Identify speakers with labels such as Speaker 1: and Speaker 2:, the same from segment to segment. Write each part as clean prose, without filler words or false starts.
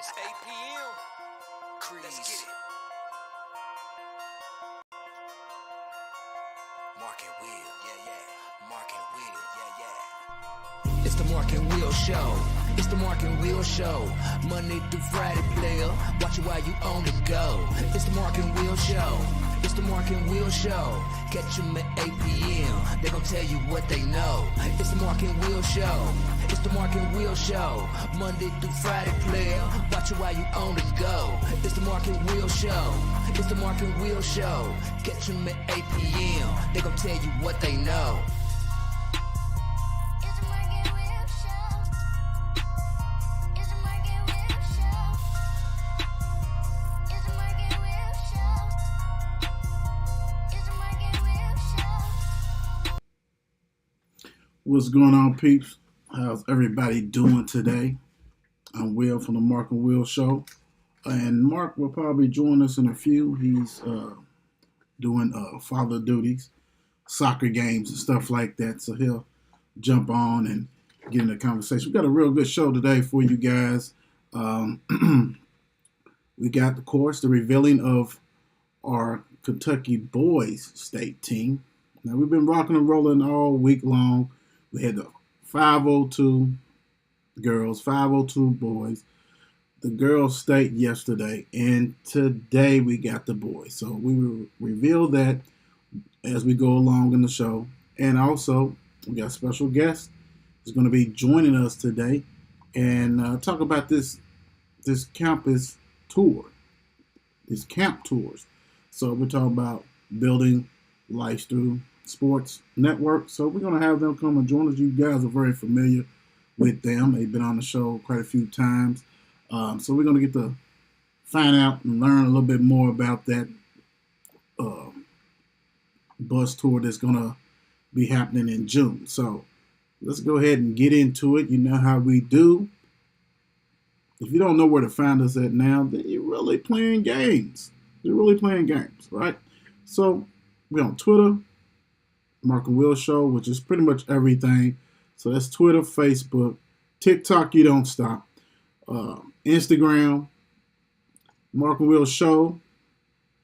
Speaker 1: It's 8 p.m. Crease. Let's get it. Mark and Will, yeah. Mark and Will, yeah.
Speaker 2: It's the Mark and Will Show. It's the Mark and Will Show. Monday through Friday, player. Watch it while you on the go. It's the Mark and Will Show. It's the Mark and Will Show. Catch them at 8 p.m. They gon' tell you what they know. It's the Mark and Will Show. It's the Mark and Will Show. Monday through Friday, player. Watch it while you on the go. It's the Mark and Will Show. It's the Mark and Will Show. Catch them at 8 p.m. They gon' tell you what they know.
Speaker 3: What's going on, peeps? How's everybody doing today? I'm Will from the Mark and Will Show. And Mark will probably join us in a few. He's doing father duties, soccer games and stuff like that. So he'll jump on and get in the conversation. We got a real good show today for you guys. We got, of course, the revealing of our Kentucky boys state team. Now, we've been rocking and rolling all week long. We had the 502 girls, 502 boys, the girls state yesterday, and today we got the boys. So we will reveal that as we go along in the show. And also, we got a special guest who's going to be joining us today and talk about this campus tour, these camp tours. So we're talking about building Livesthrough Sports Network. So we're going to have them come and join us. You guys are very familiar with them. They've been on the show quite a few times. So we're going to get to find out and learn a little bit more about that bus tour that's going to be happening in June. So let's go ahead and get into it. You know how we do. If you don't know where to find us at now, then you're really playing games. You're really playing games, right? So we're on Twitter, Mark and Will Show, which is pretty much everything. So that's Twitter, Facebook, TikTok, you don't stop. Instagram, Mark and Will Show.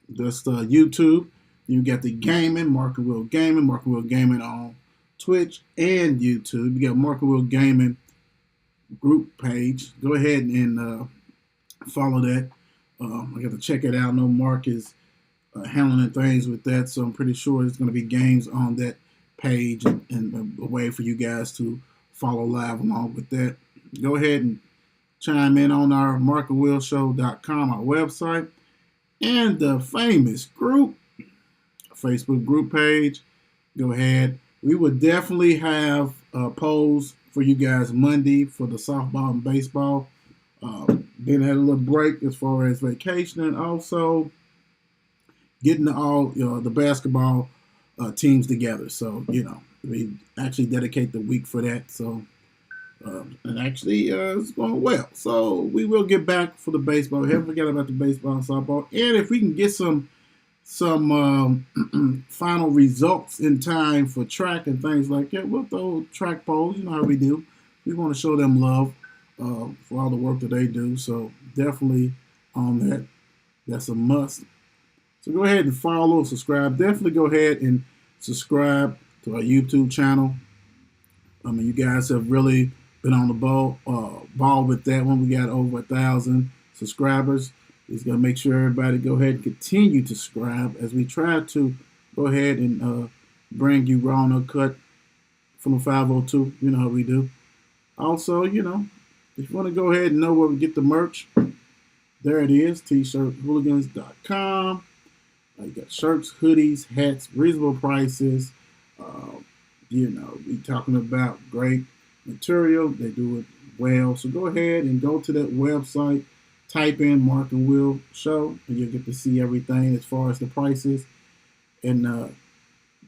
Speaker 3: That's YouTube. You got the gaming, Mark and Will Gaming, Mark and Will Gaming on Twitch and YouTube. You got Mark and Will Gaming group page. Go ahead and follow that. I got to check it out. I know Mark is handling things with that, so I'm pretty sure there's going to be games on that page and a way for you guys to follow live along with that. Go ahead and chime in on our markandwillshow.com, our website, and the famous group, Facebook group page. Go ahead. We would definitely have polls for you guys Monday for the softball and baseball. Then had a little break as far as vacation and also getting all the basketball teams together. So, we actually dedicate the week for that. So, and actually it's going well. So we will get back for the baseball. We haven't forgot about the baseball and softball. And if we can get some final results in time for track and things like that, we'll throw track polls. You know how we do. We want to show them love for all the work that they do. So definitely on that. That's a must. So go ahead and follow, subscribe. Definitely go ahead and subscribe to our YouTube channel. I mean, you guys have really been on the ball with that one. We got over 1,000 subscribers. Just got to make sure everybody go ahead and continue to subscribe as we try to go ahead and bring you raw and uncut from the 502. You know how we do. Also, if you want to go ahead and know where we get the merch, there it is, t-shirthooligans.com. You got shirts, hoodies, hats, reasonable prices. We talking about great material. They do it well. So go ahead and go to that website, type in Mark and Will Show, and you'll get to see everything as far as the prices and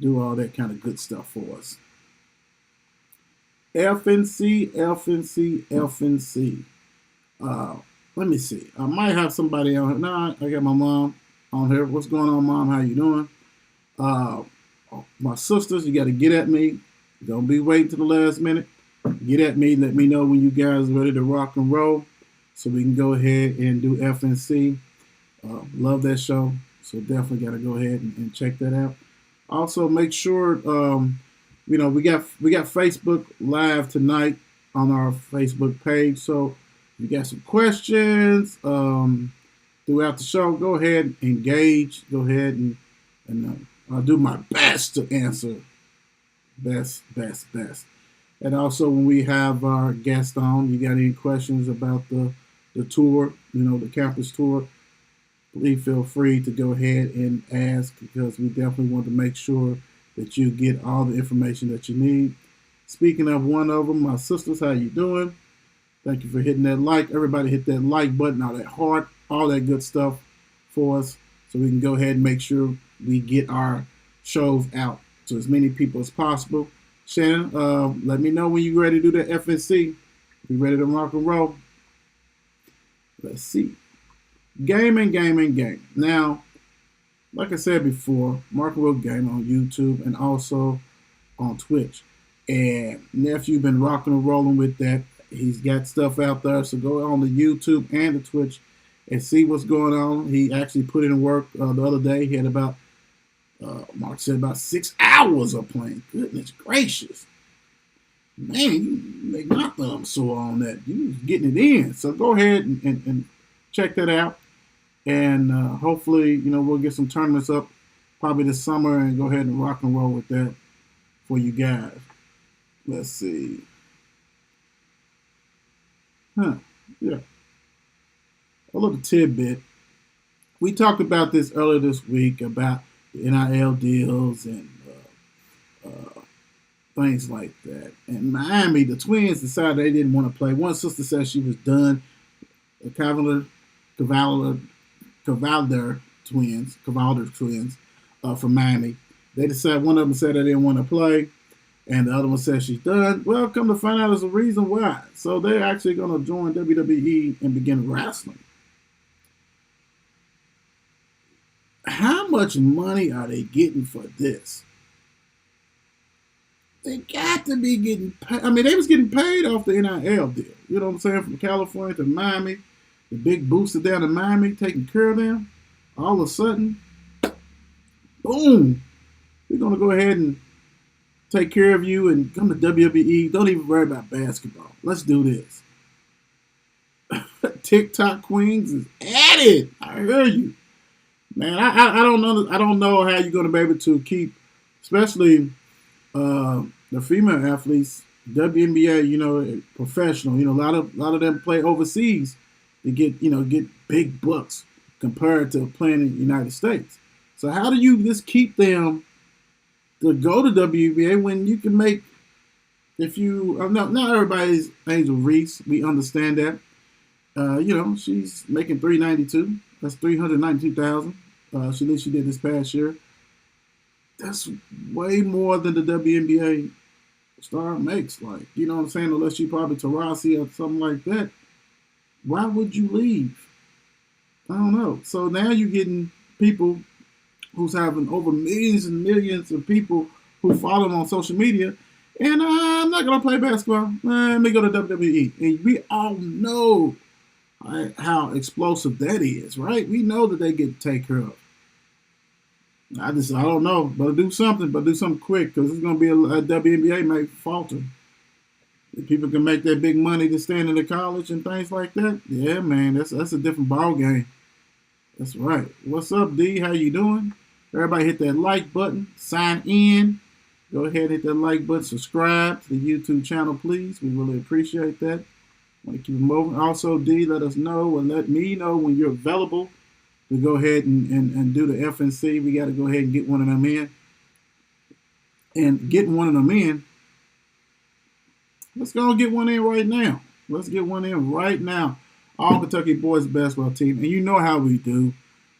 Speaker 3: do all that kind of good stuff for us. FNC. Let me see. I might have somebody on here. No, I got my mom on here. What's going on, Mom? How you doing? My sisters, you got to get at me. Don't be waiting to the last minute. Get at me. Let me know when you guys are ready to rock and roll. so we can go ahead and do FNC. Love that show, so definitely got to go ahead and check that out. Also, make sure we got Facebook Live tonight on our Facebook page. So if you got some questions throughout the show, go ahead and engage. Go ahead and I'll do my best to answer. Best. And also, when we have our guest on, you got any questions about the tour, the campus tour, please feel free to go ahead and ask, because we definitely want to make sure that you get all the information that you need. Speaking of one of them, my sisters, how you doing? Thank you for hitting that like. Everybody hit that like button, all that heart, all that good stuff for us, so we can go ahead and make sure we get our shows out to as many people as possible. Shannon, let me know when you're ready to do the FNC. We ready to rock and roll? Let's see. Gaming. Now, like I said before, Mark Will Game on YouTube and also on Twitch. And Nephew been rocking and rolling with that. He's got stuff out there, so go on the YouTube and the Twitch and see what's going on. He actually put in work the other day. He had about, Mark said, about 6 hours of playing. Goodness gracious. Man, you make my thumb sore on that. You was getting it in. So go ahead and check that out. And hopefully, we'll get some tournaments up probably this summer and go ahead and rock and roll with that for you guys. Let's see. Yeah. A little tidbit. We talked about this earlier this week about the NIL deals and things like that. And Miami, the Twins decided they didn't want to play. One sister said she was done. The Cavalder twins from Miami. They decided, one of them said they didn't want to play, and the other one said she's done. Well, come to find out, there's a reason why. So they're actually going to join WWE and begin wrestling. How much money are they getting for this? They got to be getting paid. I mean, they was getting paid off the NIL deal. You know what I'm saying? From California to Miami, the big booster down in Miami taking care of them. All of a sudden, boom, we're going to go ahead and take care of you and come to WWE. Don't even worry about basketball. Let's do this. TikTok Queens is at it. I hear you. Man, I don't know. I don't know how you're going to be able to keep, especially the female athletes, WNBA, professional. A lot of them play overseas to get big bucks compared to playing in the United States. So how do you just keep them to go to WNBA when you can make, not everybody's Angel Reese, we understand that. She's making $392. That's $392,000. She did this past year. That's way more than the WNBA star makes. Like, you know what I'm saying? Unless you probably Tarasi or something like that. Why would you leave? I don't know. So now you're getting people who's having over millions and millions of people who follow them on social media. And I'm not going to play basketball. Let me go to WWE. And we all know how explosive that is, right? We know that they get taken care of. I don't know. But do something quick, because it's going to be a WNBA may falter. If people can make that big money to stand in the college and things like that, yeah, man, that's a different ball game. That's right. What's up, D? How you doing? Everybody hit that like button. Sign in. Go ahead and hit that like button. Subscribe to the YouTube channel, please. We really appreciate that. Want to keep it moving. Also, D, let us know and let me know when you're available to go ahead and do the FNC. We got to go ahead and get one of them in. And getting one of them in, let's go get one in right now. Let's get one in right now. All Kentucky boys basketball team. And you know how we do.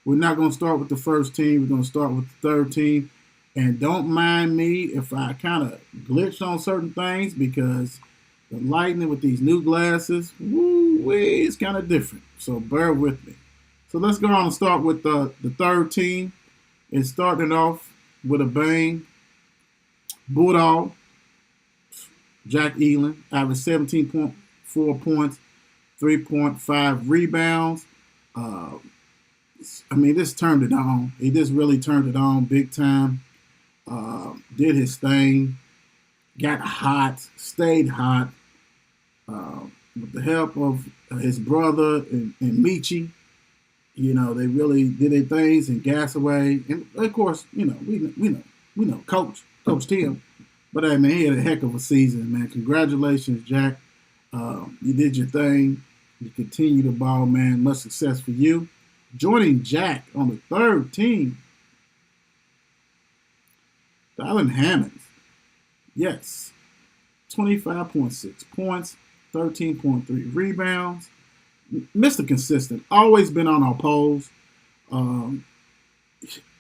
Speaker 3: We're not going to start with the first team. We're going to start with the third team. And don't mind me if I kind of glitched on certain things, because the lighting with these new glasses, woo-wee, it's kind of different. So bear with me. So let's go on and start with the third team. It's starting off with a bang. Bulldog, Jack Elam, averaged 17.4 points, 3.5 rebounds. This turned it on. He just really turned it on big time. Did his thing. Got hot. Stayed hot. With the help of his brother and Michi, they really did their things and gas away. And of course, we know Coach Tim. But hey, man, he had a heck of a season, man. Congratulations, Jack. You did your thing. You continue to ball, man. Much success for you. Joining Jack on the third team, Dylan Hammonds. Yes. 25.6 points, 13.3 rebounds. Mr. Consistent. Always been on our polls.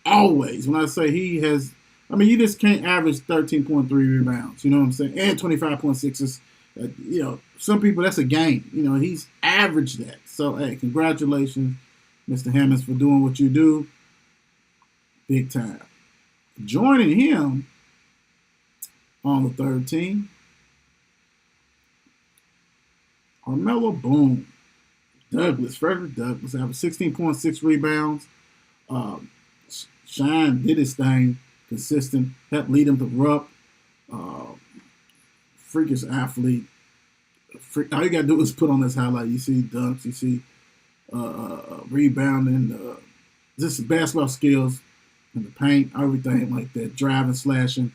Speaker 3: Always. When I say he has, you just can't average 13.3 rebounds. You know what I'm saying? And 25.6 is, some people, that's a game. He's averaged that. So, hey, congratulations, Mr. Hammonds, for doing what you do. Big time. Joining him on the third team, Carmelo Boone. Frederick Douglass, having 16.6 rebounds. Shine did his thing, consistent, helped lead him to Rupp. Freakish athlete. All you got to do is put on this highlight. You see dunks, you see rebounding, just basketball skills in the paint, everything like that, driving, slashing,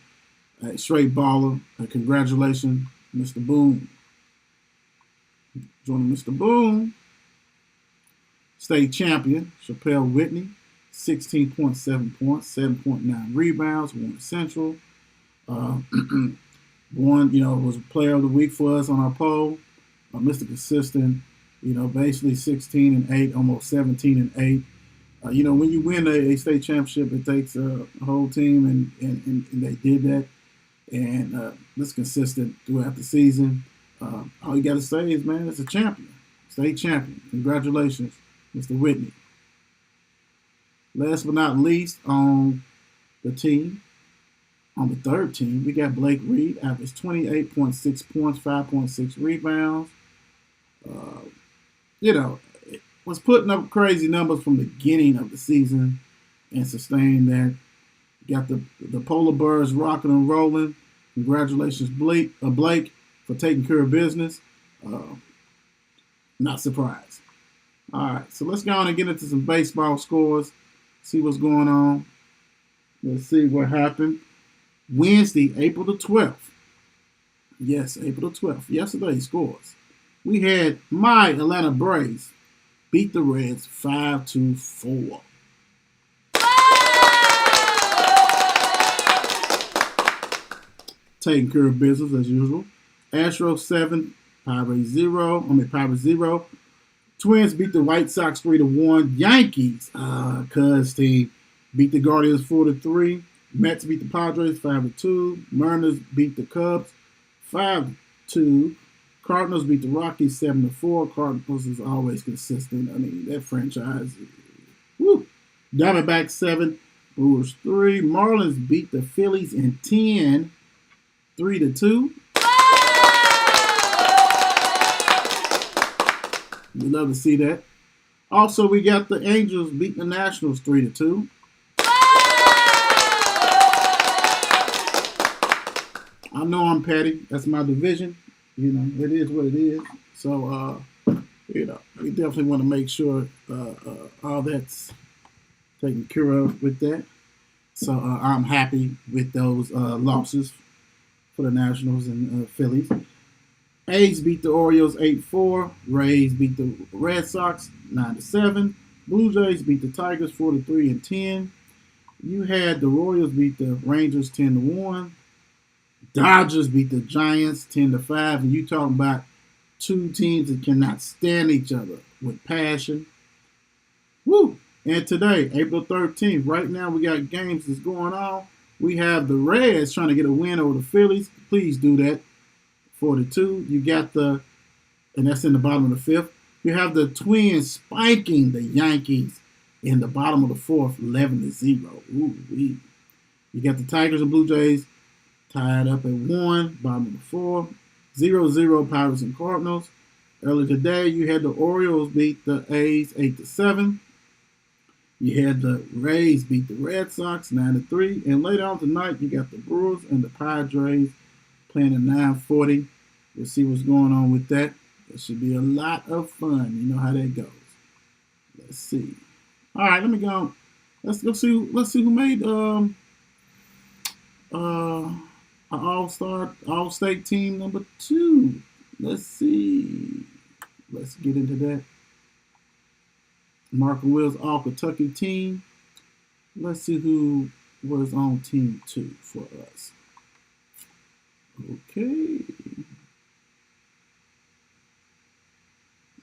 Speaker 3: straight baller. Congratulations, Mr. Boone. Joining Mr. Boone, state champion, Chappelle Whitney, 16.7 points, 7.9 rebounds, won Central. Was player of the week for us on our poll. Mr. Consistent, basically 16-8, almost 17-8. When you win a state championship, it takes a whole team, and they did that. And this consistent throughout the season. All you got to say is, man, it's a champion, state champion. Congratulations, Mr. Whitney. Last but not least, on the team, on the third team, we got Blake Reed, averaged 28.6 points, 5.6 rebounds. Was putting up crazy numbers from the beginning of the season and sustained that. Got the Polar Birds rocking and rolling. Congratulations, Blake, for taking care of business. Not surprised. All right, so let's go on and get into some baseball scores, see what's going on. Let's see what happened. Wednesday, April the 12th. Yes, April the 12th. Yesterday's scores. We had my Atlanta Braves beat the Reds 5-4. Taking care of business as usual. Astros 7, Pirates 0. Twins beat the White Sox 3-1. Yankees, cuz team, beat the Guardians 4-3. Mets beat the Padres 5-2. Mariners beat the Cubs 5-2. Cardinals beat the Rockies 7-4. Cardinals is always consistent. That franchise. Woo. Diamondbacks 7, Brewers 3. Marlins beat the Phillies in 10, 3-2. We love to see that. Also, we got the Angels beating the Nationals 3-2. I know I'm petty. That's my division. It is what it is. So, we definitely want to make sure all that's taken care of with that. So, I'm happy with those losses for the Nationals and Phillies. A's beat the Orioles 8-4. Rays beat the Red Sox 9-7. Blue Jays beat the Tigers 4-3 and 10. You had the Royals beat the Rangers 10-1. Dodgers beat the Giants 10-5. And you talking about two teams that cannot stand each other with passion. Woo! And today, April 13th, right now we got games that's going on. We have the Reds trying to get a win over the Phillies. Please do that. 4-2. You got and that's in the bottom of the fifth. You have the Twins spiking the Yankees in the bottom of the fourth, 11-0. Ooh-wee. You got the Tigers and Blue Jays tied up at 1, bottom of the fourth. 0-0 Pirates and Cardinals. Earlier today, you had the Orioles beat the A's 8-7. You had the Rays beat the Red Sox 9-3. And later on tonight, you got the Brewers and the Padres playing at 9:40. We'll see what's going on with that. It should be a lot of fun. You know how that goes. Let's see. All right, let me go. Let's see who made All-State team number 2. Let's see. Let's get into that. Mark and Will's All-Kentucky team. Let's see who was on team 2 for us. Okay.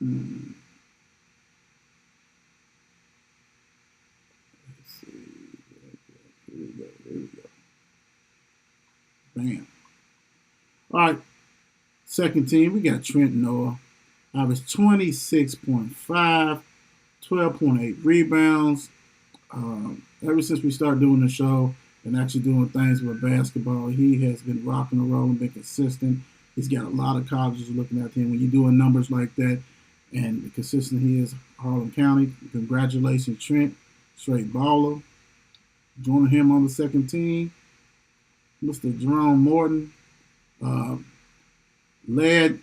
Speaker 3: Let's see. Here we go. Bam. All right. Second team, we got Trent Noah. Average 26.5, 12.8 rebounds. Ever since we started doing the show and actually doing things with basketball, he has been rocking and rolling, been consistent. He's got a lot of colleges looking at him. When you're doing numbers like that and the consistent he is, Harlan County, congratulations, Trent. Straight baller. Joining him on the second team, Mr. Jerome Morton. Led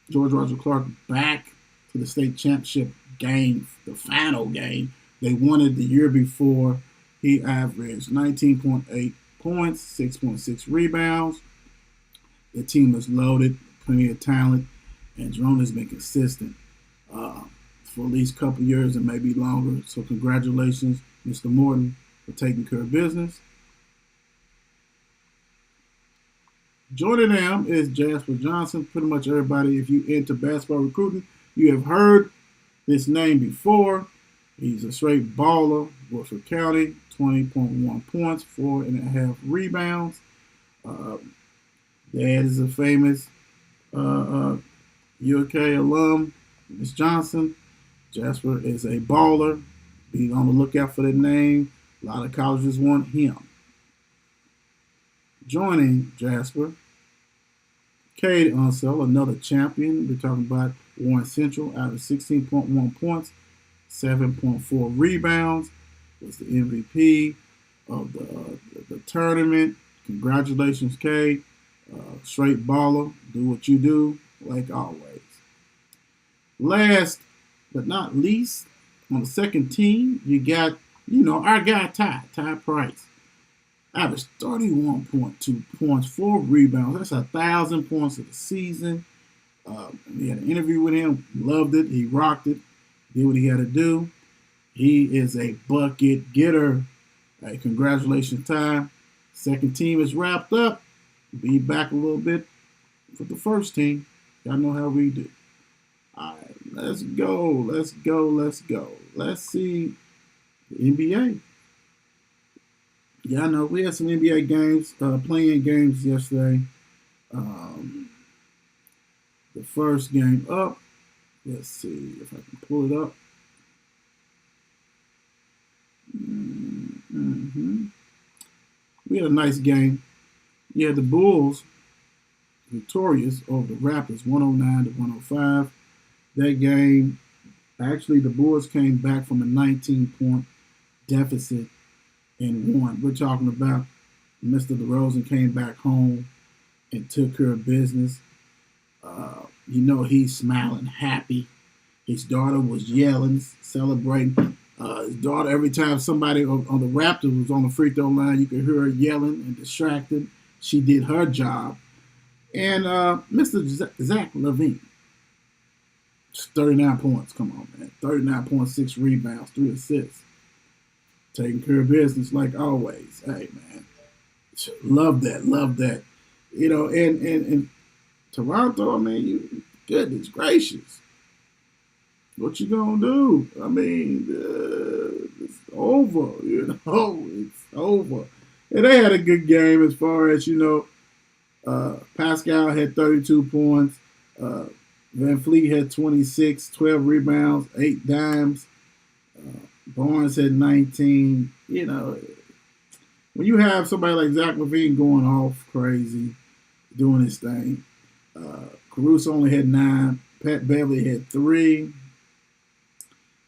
Speaker 3: George Roger Clark back to the state championship game, the final game. They won it the year before. He averaged 19.8 points, 6.6 rebounds. The team is loaded, plenty of talent, and Jerome has been consistent for at least a couple years and maybe longer. So congratulations, Mr. Morton, for taking care of business. Joining them is Jasper Johnson. Pretty much everybody, if you're into basketball recruiting, you have heard this name before. He's a straight baller. Woodford County, 20.1 points, 4.5 rebounds. Dad is a famous UK alum, Miss Johnson. Jasper is a baller. Be on the lookout for that name. A lot of colleges want him. Joining Jasper, Cade Unsell, another champion. We're talking about Warren Central, out of 16.1 points, 7.4 rebounds. Was the MVP of the tournament. Congratulations, Cade. Straight baller. Do what you do, like always. Last but not least, on the second team, you got, our guy Ty Price. Averaged 31.2 points, 4 rebounds. That's 1,000 points of the season. We had an interview with him. Loved it. He rocked it. Did what he had to do. He is a bucket getter. Hey, congratulations, Ty. Second team is wrapped up. Be back a little bit for the first team. Y'all know how we do. All right, let's go. Let's see the NBA. Yeah, I know we had some NBA games, playing games yesterday. The first game up. Let's see if I can pull it up. We had a nice game. Yeah, the Bulls victorious over the Raptors, 109-105. That game, actually, the Bulls came back from a 19-point deficit and won. We're talking about Mr. DeRozan came back home and took care of business. He's smiling, happy. His daughter was yelling, celebrating. His daughter, every time somebody on the Raptors was on the free throw line, you could hear her yelling and distracted. She did her job. And Mr. Zach LaVine, 39 points. Come on, man. 39.6 rebounds, 3 assists. Taking care of business like always. Hey, man. Love that. And Toronto, I mean, goodness gracious. What you gonna do? I mean, it's over, it's over. And they had a good game as far as, Pascal had 32 points. Van Fleet had 26, 12 rebounds, 8 dimes. Barnes had 19. When you have somebody like Zach LaVine going off crazy, doing his thing, Caruso only had 9. Pat Beverly had 3.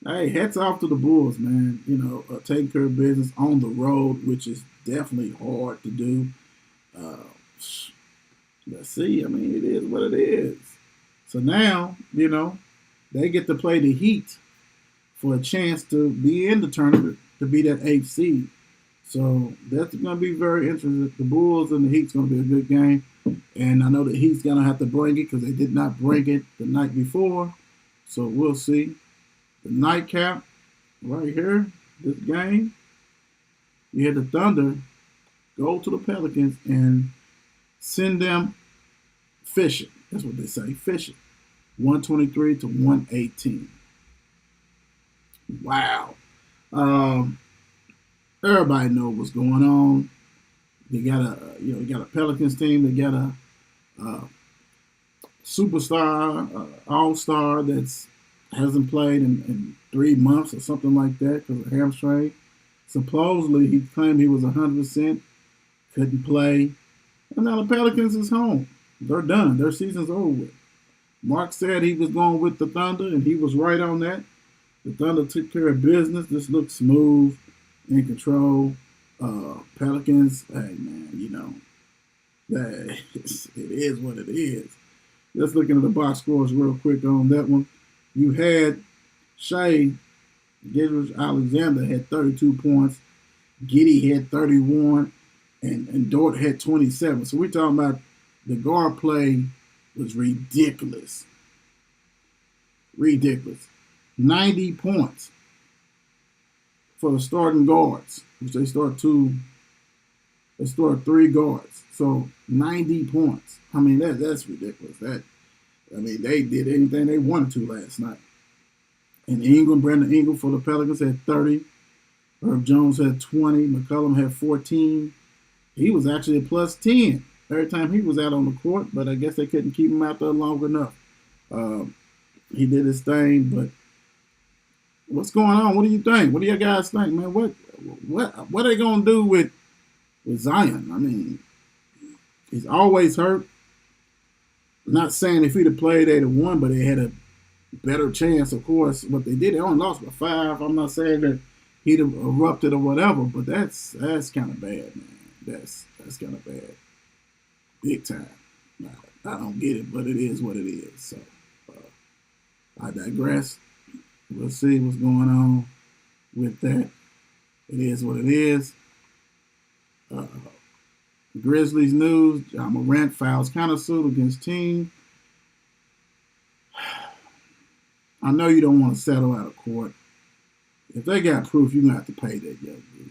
Speaker 3: Hey, hats off to the Bulls, man. Taking care of business on the road, which is definitely hard to do. Uh, let's see. I mean, it is what it is. So now, they get to play the Heat for a chance to be in the tournament, to be that 8th seed. So that's going to be very interesting. The Bulls and the Heat's going to be a good game. And I know the Heat's going to have to bring it because they did not bring it the night before. So we'll see. The nightcap right here, this game, you had the Thunder go to the Pelicans and send them fishing. That's what they say, fishing. 123 to 118. Wow. Everybody knows what's going on. They got a Pelicans team. They got a superstar, all-star that's hasn't played in 3 months or something like that because of hamstring. Supposedly, he claimed he was 100%, couldn't play. And now the Pelicans is home. They're done. Their season's over with. Mark said he was going with the Thunder, and he was right on that. The Thunder took care of business. This looked smooth, in control. Pelicans, hey, man, it is what it is. Let's look into the box scores real quick on that one. You had Shai Gilgeous-Alexander had 32 points. Giddey had 31. And Dort had 27. So we're talking about the guard play was ridiculous. Ridiculous. 90 points for the starting guards, which they start 3 guards. So 90 points. I mean, that's ridiculous. They did anything they wanted to last night. And Brandon Ingram for the Pelicans had 30. Herb Jones had 20. McCollum had 14. He was actually a plus 10 every time he was out on the court, but I guess they couldn't keep him out there long enough. He did his thing, but what's going on? What do you think? What do you guys think, man? What are they going to do with Zion? I mean, he's always hurt. I'm not saying if he'd have played, they'd have won, but they had a better chance, of course. What they did, they only lost by 5. I'm not saying that he'd have erupted or whatever, but that's kind of bad, man. That's kind of bad. Big time. I don't get it, but it is what it is. So I digress. We'll see what's going on with that. It is what it is. Grizzlies news. John Morant files countersuit against team. I know you don't want to settle out of court. If they got proof, you're going to have to pay that young dude.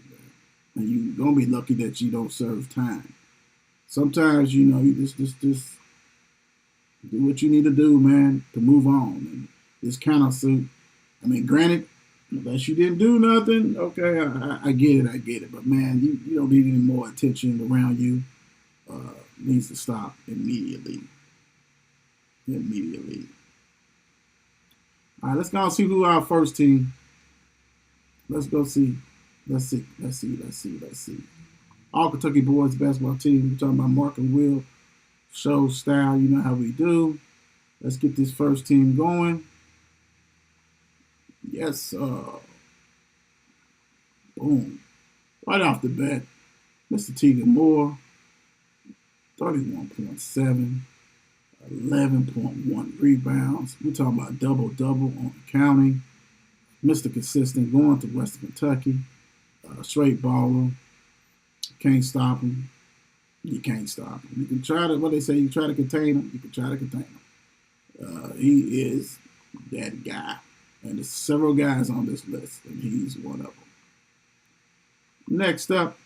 Speaker 3: And you're going to be lucky that you don't serve time. Sometimes, you just do what you need to do, man, to move on. And this countersuit, I mean, granted, unless you didn't do nothing, okay, I get it. But, man, you don't need any more attention around you. Needs to stop immediately. All right, let's go and see who our first team. Let's go see. Let's see. All Kentucky boys basketball team. We're talking about Mark and Will. Show style. You know how we do. Let's get this first team going. Yes. Boom. Right off the bat, Mr. Tegan Moore, 31.7, 11.1 rebounds. We're talking about double-double on the counting. Mr. Consistent going to Western Kentucky. Straight baller. Can't stop him. You can't stop him. You can try to, what they say, you try to contain him. You can try to contain him. He is that guy. And there's several guys on this list, and he's one of them. Next up,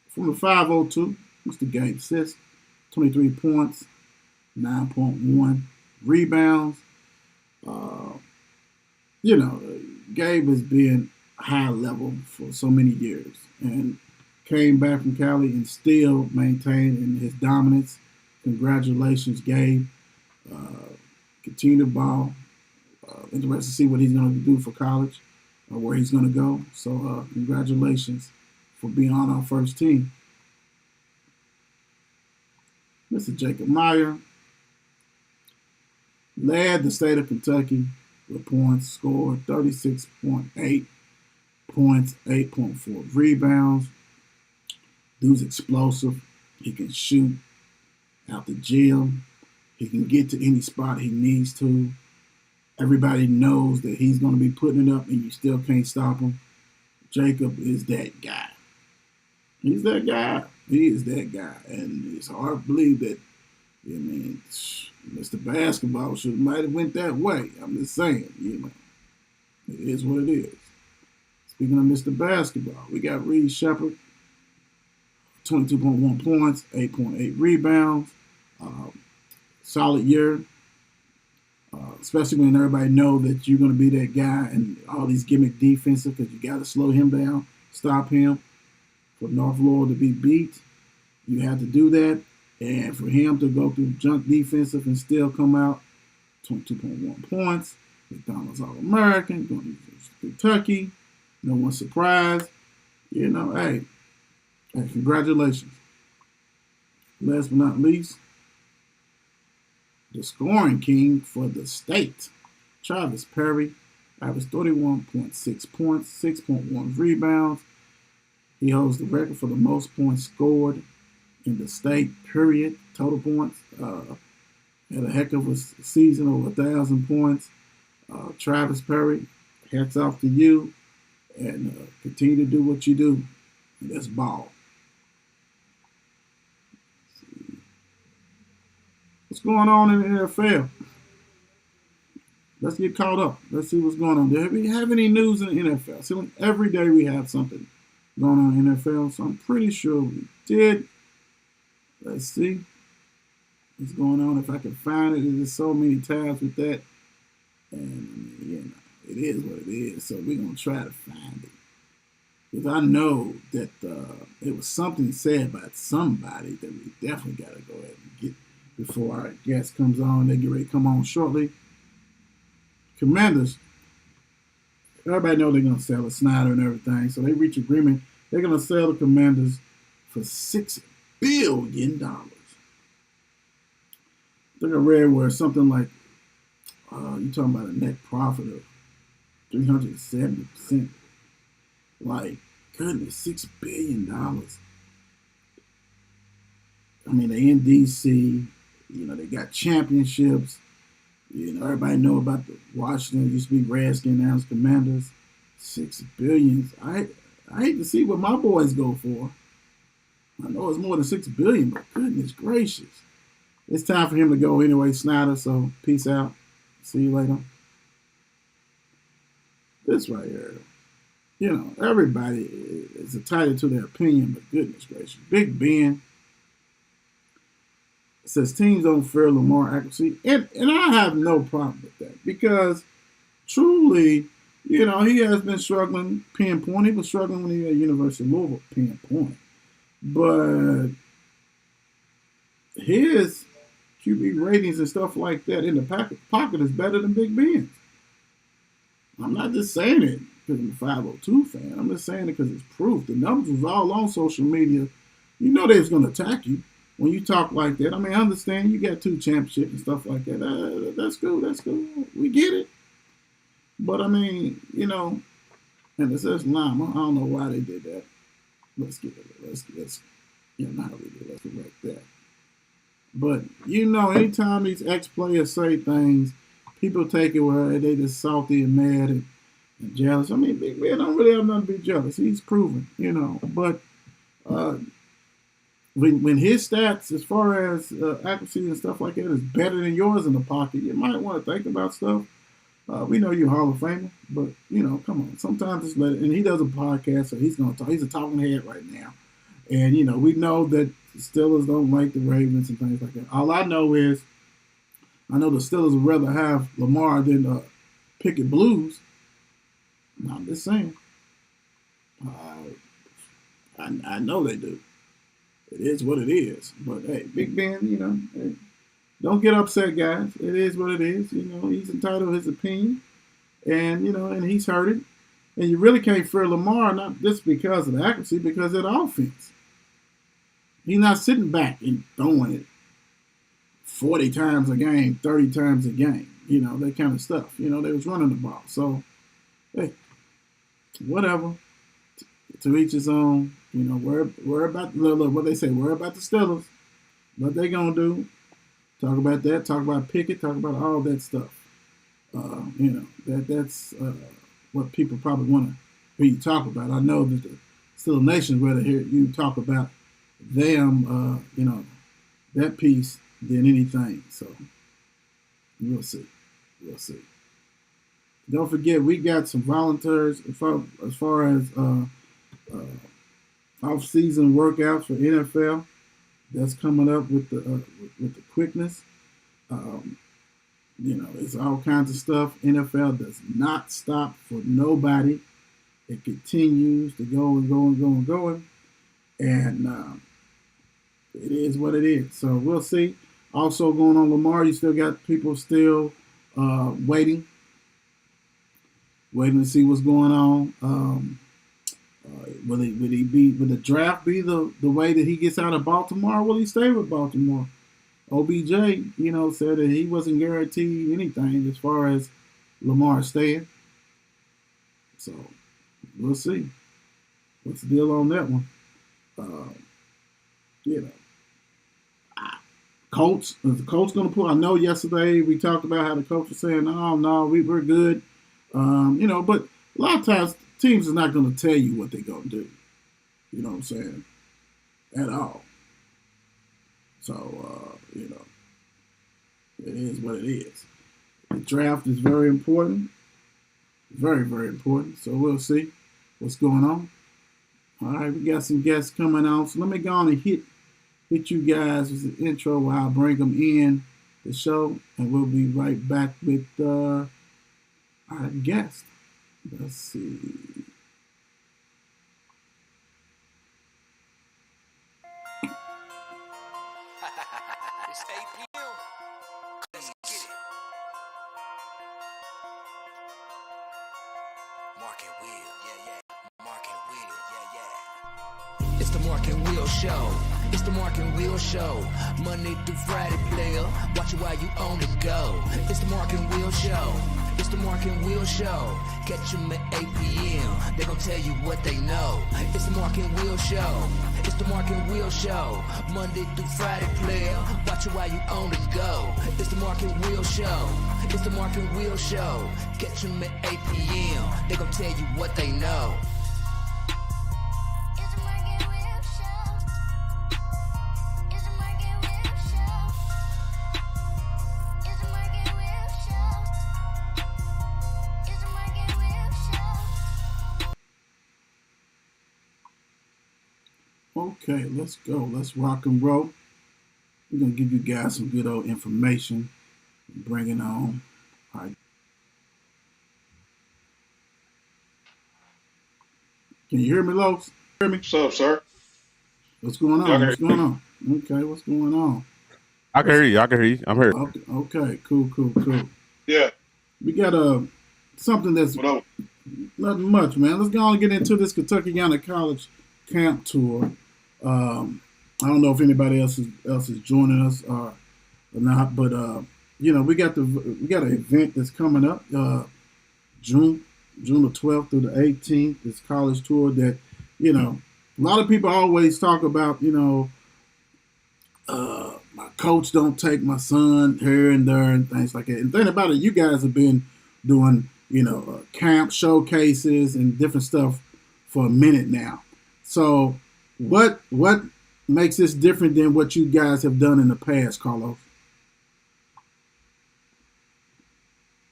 Speaker 3: from the 502, Mr. Gabe Sisk, 23 points, 9.1 rebounds. Gabe has been high level for so many years and came back from Cali and still maintained in his dominance. Congratulations, Gabe. Continue to ball. Interested to see what he's going to do for college or where he's going to go. So congratulations for being on our first team. Mr. Jacob Meyer, Led the state of Kentucky with points, scored 36.8 points, 8.4 rebounds. Dude's explosive. He can shoot out the gym. He can get to any spot he needs to. Everybody knows that he's going to be putting it up and you still can't stop him. Jacob is that guy. He's that guy. He is that guy. And it's hard to believe that, Mr. Basketball might have went that way. I'm just saying, It is what it is. Speaking of Mr. Basketball, we got Reed Shepard, 22.1 points, 8.8 rebounds. Solid year. Especially when everybody know that you're going to be that guy and all these gimmick defensive, because you got to slow him down, stop him. For North Florida to be beat, you have to do that. And for him to go through junk defensive and still come out 22.1 points, McDonald's All-American, going to Kentucky, no one's surprised. Hey, congratulations. Last but not least, the scoring king for the state, Travis Perry, averaged 31.6 points, 6.1 rebounds. He holds the record for the most points scored in the state, period, total points. Had a heck of a season, over 1,000 points. Travis Perry, hats off to you, and continue to do what you do, and that's ball. What's going on in the NFL? Let's get caught up. Let's see what's going on. Do we have any news in the NFL? So every day we have something going on in the NFL, so I'm pretty sure we did. Let's see what's going on. If I can find it, there's so many tabs with that. And, it is what it is, so we're going to try to find it. Because I know that it was something said by somebody that we definitely got to go ahead and get before our guest comes on. They get ready to come on shortly. Commanders, everybody know they're going to sell Snyder and everything, so they reach agreement. They're going to sell the Commanders for $6 billion. I think I read where something like, you're talking about a net profit of 370%. Like, goodness, $6 billion. I mean, they in D.C., they got championships. Everybody know about the Washington, used to be Redskins, now it's Commanders. $6 billion. I hate to see what my boys go for. I know it's more than $6 billion, but goodness gracious. It's time for him to go anyway, Snyder, so peace out. See you later. This right here. Everybody is entitled to their opinion, but goodness gracious. Big Ben says teams don't fear Lamar accuracy. And I have no problem with that because truly, he has been struggling pinpoint. He was struggling when he was at University of Louisville pinpoint. But his QB ratings and stuff like that in the pocket is better than Big Ben's. I'm not just saying it because I'm a 502 fan. I'm just saying it because it's proof. The numbers was all on social media. They was going to attack you when you talk like that. I mean, I understand you got 2 championships and stuff like that. That's cool. That's cool. We get it. But, I mean, and it says Lima. I don't know why they did that. Let's get it. Let's not how we do it. Let's correct that. But, anytime these ex-players say things, people take it where they just salty and mad and jealous. I mean, Big Ben don't really have nothing to be jealous. He's proven, But when his stats, as far as accuracy and stuff like that, is better than yours in the pocket, you might want to think about stuff. We know you're Hall of Famer, but, come on. Sometimes just let it. And he does a podcast, so he's going to talk. He's a talking head right now. And, we know that the Steelers don't like the Ravens and things like that. All I know is the Steelers would rather have Lamar than Pickett Blues. I'm just saying. I know they do. It is what it is. But, hey, Big Ben, hey, don't get upset, guys. It is what it is. He's entitled to his opinion. And, and he's heard it. And you really can't fear Lamar, not just because of the accuracy, because of the offense. He's not sitting back and throwing it 40 times a game, 30 times a game, that kind of stuff. They was running the ball. So, hey, whatever. To each his own. Worry about, look, what they say, worry about the Steelers. What they going to do. Talk about that. Talk about Pickett. Talk about all that stuff. That's what people probably want to hear you talk about. I know that the Steelers Nation rather hear you talk about them, that piece than anything. So we'll see. Don't forget, we got some volunteers as far as off-season workouts for NFL. That's coming up with the quickness. It's all kinds of stuff. NFL does not stop for nobody. It continues to go and go and go and go. And it is what it is. So we'll see. Also going on Lamar, you still got people still waiting to see what's going on. Will the draft be the way that he gets out of Baltimore, or will he stay with Baltimore? OBJ, said that he wasn't guaranteed anything as far as Lamar staying. So we'll see. What's the deal on that one? Colts, is the Colts going to pull? I know yesterday we talked about how the coach was saying, no, we're good. But a lot of times teams are not going to tell you what they're going to do. You know what I'm saying? At all. So, it is what it is. The draft is very important. Very, very important. So we'll see what's going on. All right, we got some guests coming on. So let me go on and hit you guys with the intro while I bring them in the show. And we'll be right back with our guest. Let's see.
Speaker 1: It's 8 p.m. Let's get it. Mark and Will, yeah. Mark and Will, yeah.
Speaker 2: It's the Mark and Will Show. It's the Mark and Will Show. Monday through Friday, player. Watch it while you on the go. It's the Mark and Will Show. It's the Mark and Will Show. Catch them at 8 p.m. They gon' tell you what they know. It's the Mark and Will Show. It's the Mark and Will Show. Monday through Friday, player. Watch it while you on the go. It's the Mark and Will Show. It's the Mark and Will Show. Catch them at 8 p.m. They gon' tell you what they know.
Speaker 3: Okay, let's go. Let's rock and roll. We're going to give you guys some good old information. Bring it on. All right. Can you hear me, Los? Hear me?
Speaker 4: What's up, sir?
Speaker 3: What's going on? What's going on? Okay, what's going on?
Speaker 4: I can hear you. I'm here.
Speaker 3: Okay, cool.
Speaker 4: Yeah.
Speaker 3: We got something that's nothing much, man. Let's go and get into this Kentuckiana College Camp Tour. I don't know if anybody else is joining us or not, but we got an event that's coming up June the 12th through the 18th. This college tour that a lot of people always talk about. My coach don't take my son here and there and things like that. And think about it, you guys have been doing camp showcases and different stuff for a minute now. So what makes this different than what you guys have done in the past, Carlos?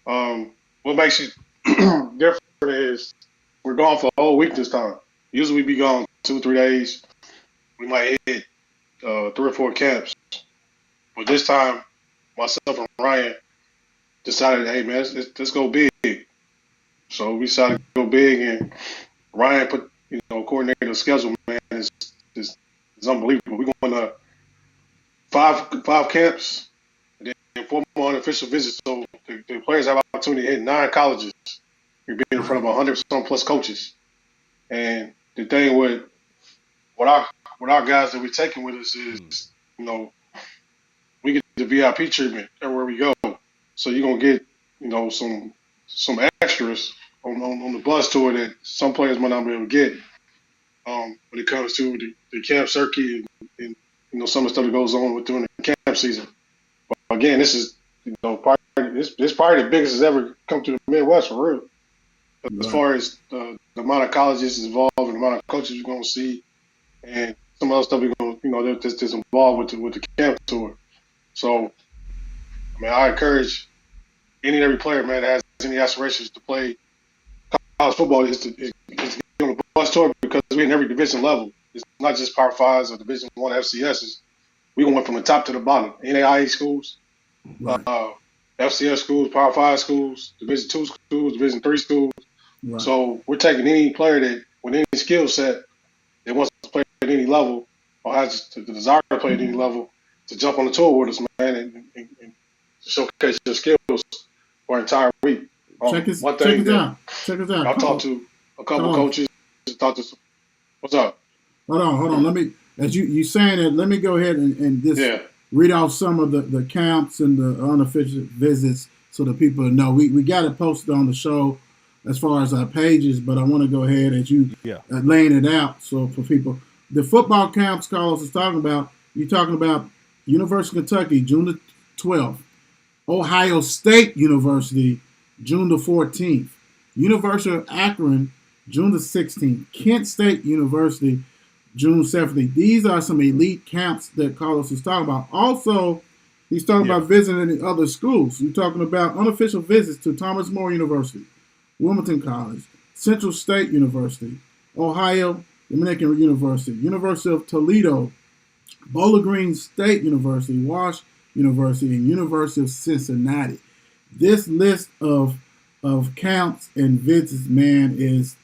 Speaker 4: What makes it different is we're gone for a whole week this time. Usually we be gone 2-3 days. We might hit 3 or 4 camps. But this time, myself and Ryan decided, hey man, let's go big. So we decided to go big, and Ryan put coordinated the schedule. Man, it's unbelievable. We're going to 5 camps, and then 4 more unofficial visits. So the players have opportunity to hit 9 colleges. You're being in front of 100-some plus coaches. And the thing with our guys that we're taking with us is, we get the VIP treatment everywhere we go. So you're gonna get, some extras on the bus tour that some players might not be able to get. When it comes to the camp circuit and some of the stuff that goes on during the camp season. But again, this is this probably the biggest has ever come to the Midwest for real. As far as the amount of colleges involved and the amount of coaches you're going to see, and some other stuff you're going to, that's involved with the camp tour. So, I mean, I encourage any and every player, man, that has any aspirations to play college football is to get on the bus tour, because we're in every division level. It's not just Power Fives or Division I FCSs. We went from the top to the bottom. NAIA schools, FCS schools, Power Five schools, Division II schools, Division III schools. Right. So we're taking any player that with any skill set that wants to play at any level or has the desire to play at any level to jump on the tour with us, man, and showcase your skills for an entire week.
Speaker 3: Check us out.
Speaker 4: I've talked to a couple of coaches. What's up?
Speaker 3: Hold on. Let me, as you saying it, let me go ahead and just read off some of the camps and the unofficial visits so that people know. We got it posted on the show as far as our pages, but I want to go ahead as you laying it out. So for people, the football camps Carlos is talking about, you're talking about University of Kentucky, June the 12th, Ohio State University, June the 14th, University of Akron, June the 16th, Kent State University, June 17th. These are some elite camps that Carlos is talking about. Also, he's talking about visiting other schools. You're talking about unofficial visits to Thomas More University, Wilmington College, Central State University, Ohio Dominican University, University of Toledo, Bowling Green State University, Wash University, and University of Cincinnati. This list of camps and visits, man, is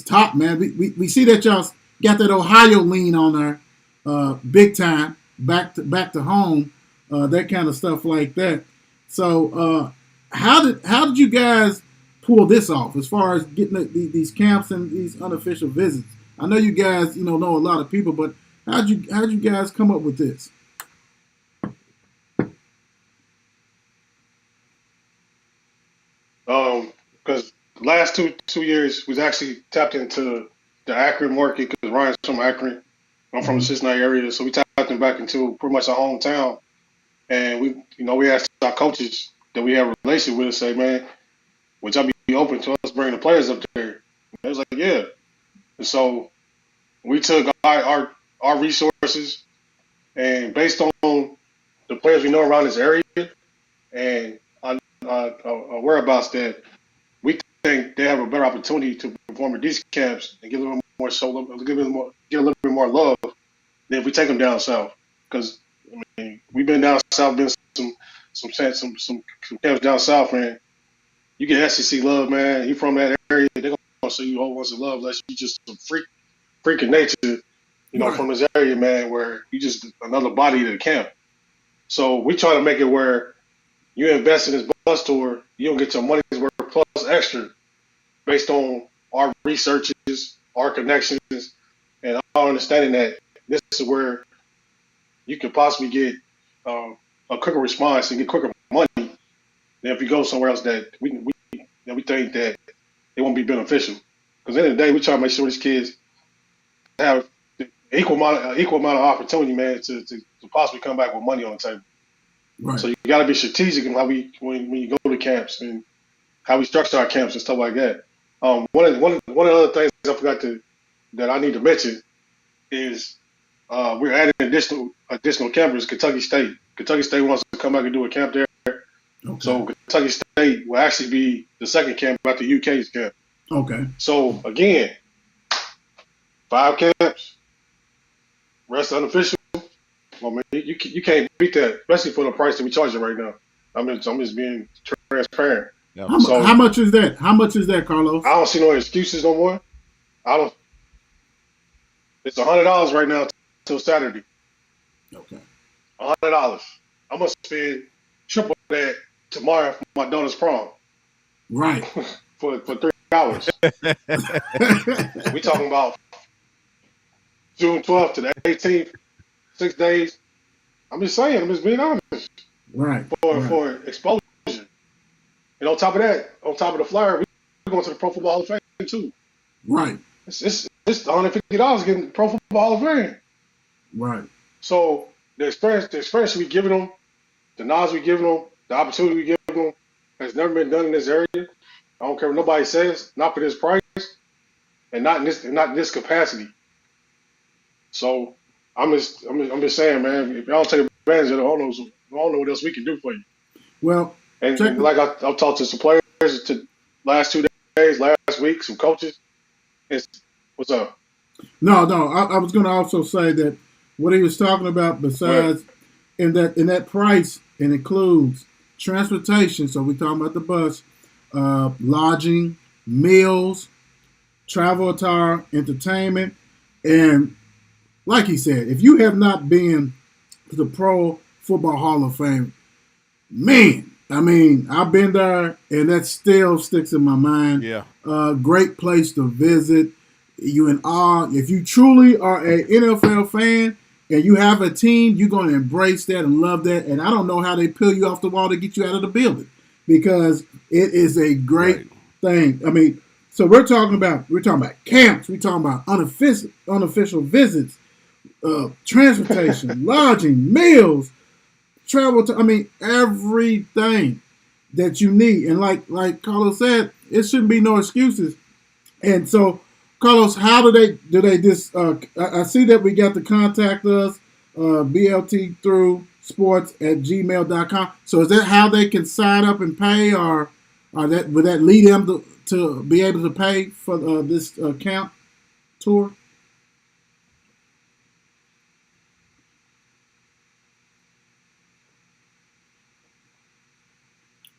Speaker 3: top, man. We see that y'all got that Ohio lean on there, big time, back to home, that kind of stuff like that. So, how did you guys pull this off as far as getting these camps and these unofficial visits? I know you guys, know a lot of people, but how'd you guys come up with this?
Speaker 4: Because the last two years we actually tapped into the Akron market, because Ryan's from Akron. I'm from the Cincinnati area, so we tapped in back into pretty much our hometown. And we asked our coaches that we have a relationship with, say, man, would y'all be open to us bringing the players up there? And they was like, yeah. And so we took our resources, and based on the players we know around this area and our whereabouts, that we think they have a better opportunity to perform at these camps and get a little more get a little bit more love than if we take them down south. Because we've been down south, been some camps down south, man. You get SEC love, man. You from that area, they're gonna show you all once of love, unless you just some freak of nature, from this area, man, where you just another body to the camp. So we try to make it where you invest in this bus tour, you don't get your money's worth plus extra based on our researches, our connections, and our understanding that this is where you could possibly get a quicker response and get quicker money than if you go somewhere else that we think that it won't be beneficial. Because at the end of the day, we try to make sure these kids have the equal amount of opportunity, man, to possibly come back with money on the table. Right. So you got to be strategic in how when you go to camps and how we structure our camps and stuff like that. One of the other things I forgot that I need to mention is we're adding additional campers. Kentucky State. Kentucky State wants to come back and do a camp there. Okay. So Kentucky State will actually be the second camp after UK's camp.
Speaker 3: Okay.
Speaker 4: So again, 5 camps, rest unofficial. Well, man, you can't beat that, especially for the price that we charging right now. I'm just being transparent.
Speaker 3: Yep. How much is that? How much is that, Carlos?
Speaker 4: I don't see no excuses no more. It's $100 right now till Saturday.
Speaker 3: Okay.
Speaker 4: $100. I'm gonna spend triple that tomorrow for my daughter's prom.
Speaker 3: Right.
Speaker 4: for 3 hours. We talking about June 12th to the 18th, 6 days. I'm just saying. I'm just being honest.
Speaker 3: Right. Right.
Speaker 4: For exposure. And on top of that, on top of the flyer, we're going to the Pro Football Hall of Fame too.
Speaker 3: Right.
Speaker 4: It's $150 getting Pro Football Hall of Fame.
Speaker 3: Right.
Speaker 4: So the experience we giving them, the knowledge we giving them, the opportunity we give them has never been done in this area. I don't care what nobody says, not for this price, and not in this capacity. So I'm just saying, man, if y'all don't take advantage of it, I don't know what else we can do for you.
Speaker 3: Well, check.
Speaker 4: And like I've talked to some players to last 2 days, last week, some coaches. It's what's up?
Speaker 3: No, no. I was going to also say that what he was talking about,
Speaker 4: Where?
Speaker 3: besides in that price, it includes transportation. So we're talking about the bus, lodging, meals, travel attire, entertainment, and like he said, if you have not been to the Pro Football Hall of Fame, man, I mean, I've been there, and that still sticks in my mind.
Speaker 5: Yeah.
Speaker 3: Great place to visit. You in awe. If you truly are an NFL fan and you have a team, you're going to embrace that and love that. And I don't know how they peel you off the wall to get you out of the building because it is a great thing. I mean, so we're talking about camps, we're talking about unofficial visits, transportation, lodging, meals, travel to, I mean, everything that you need. And like Carlos said, it shouldn't be no excuses. And so, Carlos, how do they just? I see that we got to contact us, BLT through sports at gmail.com. So is that how they can sign up and pay, or would that lead them to be able to pay for this camp tour?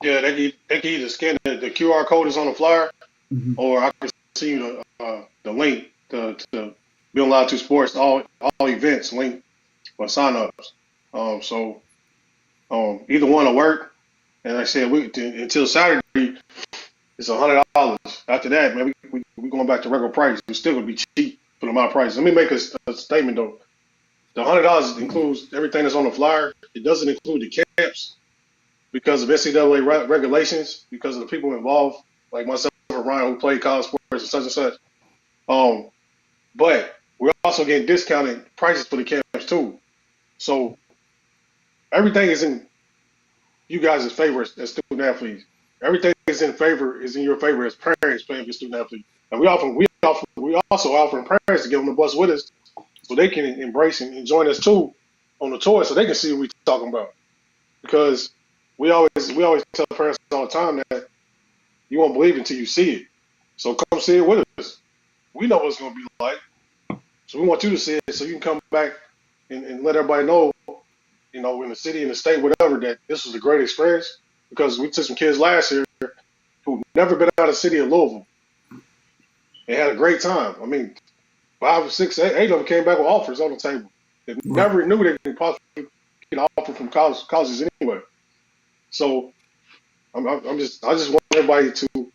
Speaker 4: Yeah, they can either scan the QR code is on the flyer,
Speaker 3: Mm-hmm.
Speaker 4: or I can see you the link to be allowed to sports all events link or sign ups. So either one will work. And like I said, until Saturday it's $100. After that, man, we going back to regular price. It's still gonna be cheap for the amount of price. Let me make a statement though. The $100 includes everything that's on the flyer. It doesn't include the camps because of NCAA regulations, because of the people involved, like myself and Ryan who played college sports and such and such. Um, but we're also getting discounted prices for the camps too. So everything is in you guys' favor as student athletes. Everything is in your favor as parents paying for student athletes. And we also offer parents to get on the bus with us so they can embrace and join us too on the tour so they can see what we're talking about. Because we always tell parents all the time that you won't believe it until you see it. So come see it with us. We know what it's gonna be like. So we want you to see it so you can come back and let everybody know, in the city, in the state, whatever, that this was a great experience. Because we took some kids last year who've never been out of the city of Louisville and had a great time. I mean, 5, 6, 8 of them came back with offers on the table. They
Speaker 3: Right.
Speaker 4: never knew they could possibly get an offer from colleges anyway. So I just want everybody to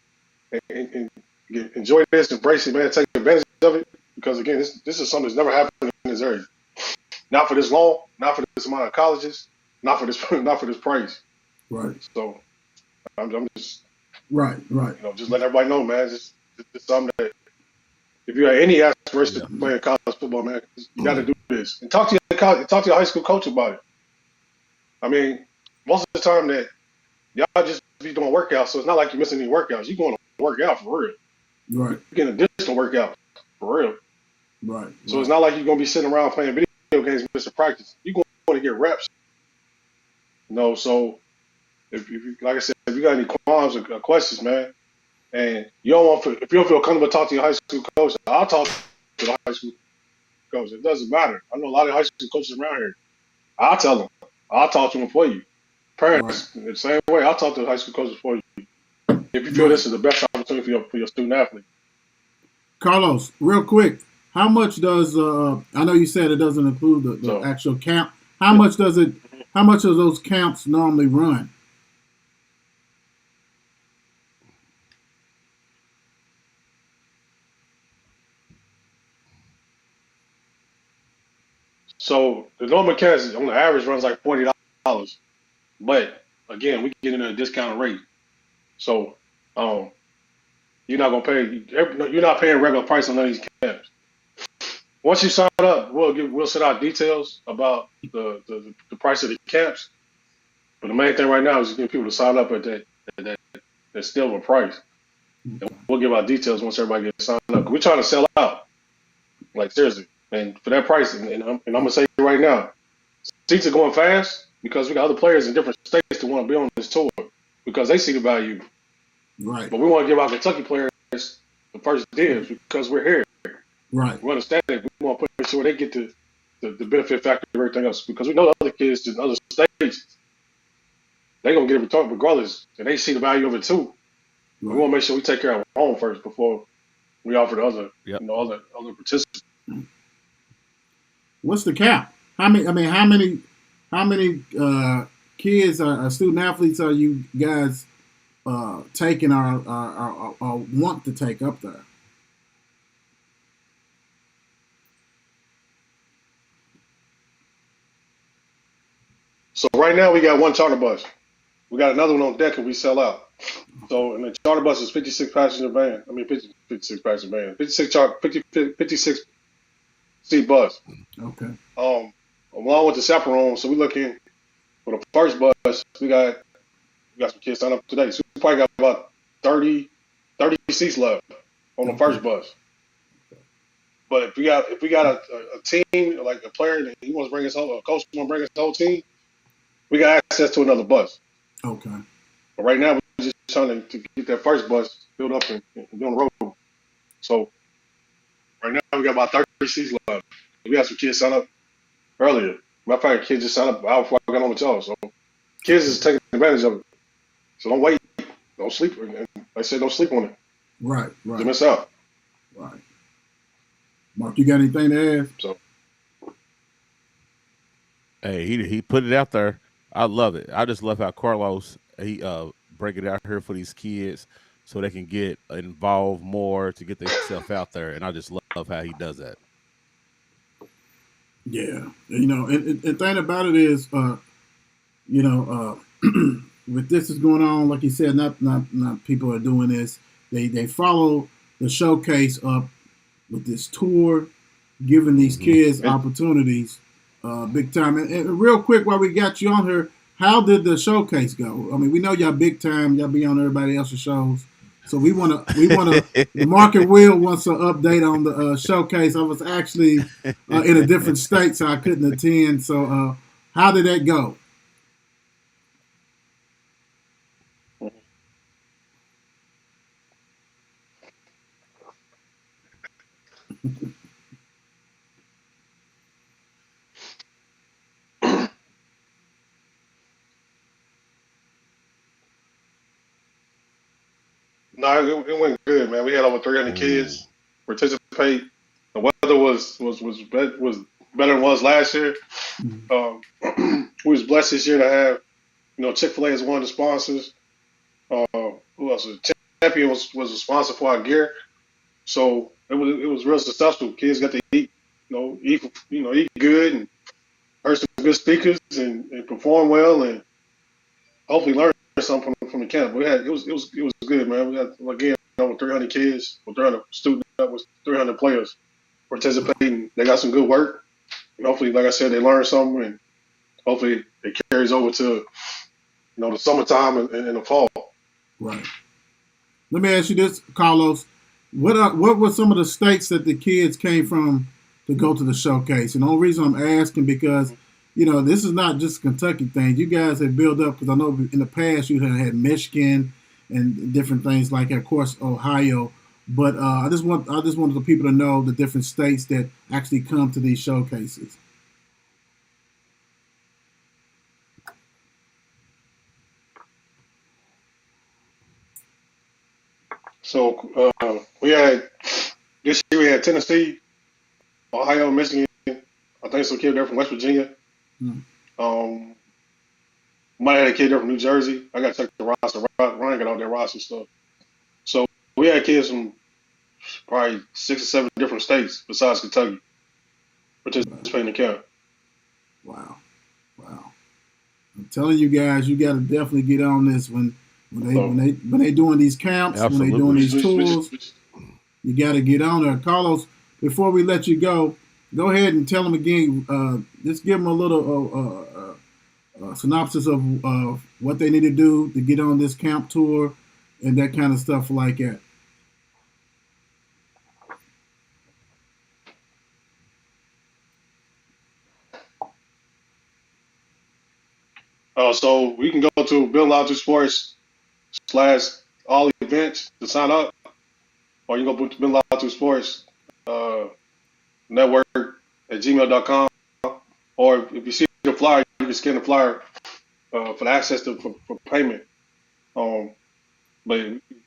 Speaker 4: enjoy this, embrace it, man, take advantage of it. Because again, this is something that's never happened in this area. Not for this long, not for this amount of colleges, not for this not for this price.
Speaker 3: Right.
Speaker 4: So I'm just
Speaker 3: Right. Right.
Speaker 4: just letting everybody know, man. It's something that if you have any aspirations to play college football, man, you got to do this and talk to your high school coach about it. I mean, most of the time that y'all just be doing workouts, so it's not like you're missing any workouts. You're going to work out for real.
Speaker 3: Right.
Speaker 4: You're getting additional workout for real.
Speaker 3: Right.
Speaker 4: So it's not like you're going to be sitting around playing video games, missing practice. You're going to get reps. So if you, like I said, if you got any qualms or questions, man, and if you don't feel comfortable talking to your high school coach, I'll talk to the high school coach. It doesn't matter. I know a lot of high school coaches around here. I'll tell them. I'll talk to them for you.
Speaker 3: Right.
Speaker 4: Parents, the same way. I'll talk to the high school coaches for you. If you feel
Speaker 3: Right.
Speaker 4: this is the best opportunity for your student athlete.
Speaker 3: Carlos, real quick, how much does I know you said it doesn't include the actual camp. How much does it? How much do those camps normally run?
Speaker 4: So the normal camps on the average runs like $40, but again, we get in a discounted rate. So um, you're not gonna pay. You're not paying regular price on none of these camps. Once you sign up, we'll send out details about the price of the camps. But the main thing right now is getting people to sign up at that still a price. And
Speaker 3: Okay.
Speaker 4: we'll give out details once everybody gets signed up. We're trying to sell out, like seriously. And for that price, and I'm gonna say it right now, seats are going fast because we got other players in different states that want to be on this tour because they see the value.
Speaker 3: Right.
Speaker 4: But we want to give our Kentucky players the first dibs because we're here.
Speaker 3: Right.
Speaker 4: We understand it. We want to make sure they get the benefit factor of everything else because we know the other kids in other states, they're going to get it regardless. And they see the value of it too. We want to make sure we take care of our home first before we offer the other,
Speaker 5: Yep.
Speaker 4: other participants.
Speaker 3: What's the cap? How many kids or student athletes are you guys taking or want to take up there?
Speaker 4: So right now we got one charter bus. We got another one on deck and we sell out. So and the charter bus is 56 passenger van. 56 passenger van. 56 seat bus.
Speaker 3: Okay.
Speaker 4: Along with the chaperone. So we're looking for the first bus. We got some kids signed up today. So we probably got about 30 seats left on the first bus. But if we got a team, like a player that he wants to bring his whole, a coach wants to bring his whole team, we got access to another bus.
Speaker 3: Okay.
Speaker 4: But right now, we're just trying to get that first bus built up and be on the road. So right now, we got about 30 seats left. We had some kids sign up earlier. Matter of fact, kids just signed up an hour before I got on with y'all. So kids is taking advantage of it. So don't wait. Don't sleep. And like I said, don't sleep on it.
Speaker 3: Right.
Speaker 4: You miss out.
Speaker 3: Right. Mark, you got anything to add?
Speaker 4: So
Speaker 5: Hey, he put it out there. I love it. I just love how Carlos he break it out here for these kids so they can get involved more to get themselves out there. And I just love how he does that.
Speaker 3: Yeah. And the thing about it is, with this is going on, like you said, not people are doing this. They follow the showcase up with this tour, giving these kids opportunities, big time. And real quick, while we got you on here, how did the showcase go? I mean, we know y'all big time. Y'all be on everybody else's shows, so we want to. The Market Will wants an update on the showcase. I was actually in a different state, so I couldn't attend. So, how did that go?
Speaker 4: no, it went good, man. We had over 300 kids participate. The weather was better than it was last year. We was blessed this year to have, Chick-fil-A is one of the sponsors. Who else? Champion was a sponsor for our gear. So it was real successful. Kids got to eat, eat good and heard some good speakers and perform well and hopefully learn something from the camp. It was good, man. We had again over 300 kids, with 300 students, that was 300 players participating. They got some good work. And hopefully, like I said, they learned something and hopefully it carries over to the summertime and the fall.
Speaker 3: Right. Let me ask you this, Carlos. What were some of the states that the kids came from to go to the showcase? And the only reason I'm asking because, this is not just a Kentucky thing. You guys have built up, because I know in the past you had Michigan and different things like, of course, Ohio. But I just wanted the people to know the different states that actually come to these showcases.
Speaker 4: So this year we had Tennessee, Ohio, Michigan. I think some kid there from West Virginia. Might have had a kid there from New Jersey. I got to check the roster. Ryan got all their roster stuff. So we had kids from probably 6 or 7 different states besides Kentucky participating in the camp.
Speaker 3: Wow. Wow. I'm telling you guys, you got to definitely get on this when they doing these camps, when they doing
Speaker 5: Absolutely.
Speaker 3: these tours. You got to get on there. Carlos, before we let you go ahead and tell them again. Just give them a little synopsis of what they need to do to get on this camp tour and that kind of stuff like that.
Speaker 4: So we can go to Bill Logic Sports / all events to sign up, or you can go to Bill Logic Sports network at gmail.com. Or if you see the flyer, you can scan the flyer for the access for payment. But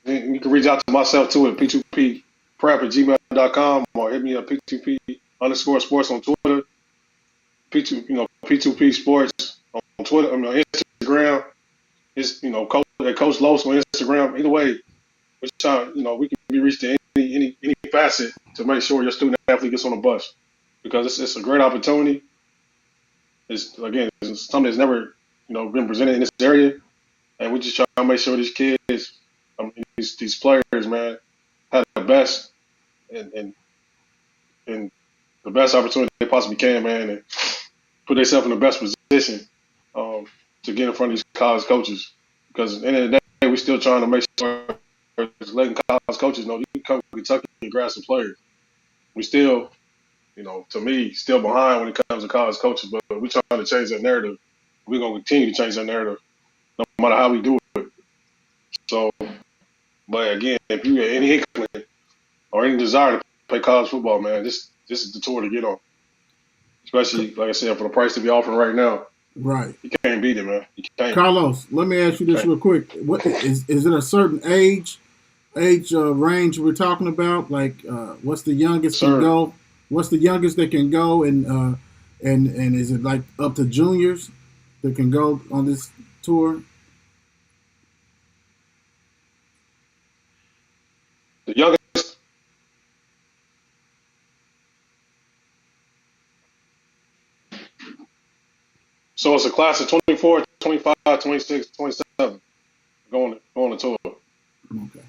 Speaker 4: you can reach out to myself too at p2pprep at gmail.com, or hit me at p2p_sports on Twitter, p2p sports on Twitter, Instagram. It's Coach Los on Instagram. Either way, we can be reached in any facet to make sure your student athlete gets on the bus, because it's a great opportunity. It's something that's never been presented in this area, and we just try to make sure these kids, these players, man, have the best and the best opportunity they possibly can, man, and put themselves in the best position to get in front of these college coaches. Because at the end of the day, we're still trying to make sure letting college coaches know you can come to Kentucky and grab some players. We still, to me, still behind when it comes to college coaches, but we're trying to change that narrative. We're going to continue to change that narrative no matter how we do it. So, but again, if you have any inkling or any desire to play college football, man, this is the tour to get on. Especially, like I said, for the price to be offering right now.
Speaker 3: Right.
Speaker 4: You can't beat it, man. You can't.
Speaker 3: Carlos, let me ask you this real quick. What is it a certain age range we're talking about? Like, what's the youngest can go? What's the youngest that can go, and is it like up to juniors that can go on this tour?
Speaker 4: The youngest. So it's a class of 24, 25, 26, 27 going to tour.
Speaker 3: Okay.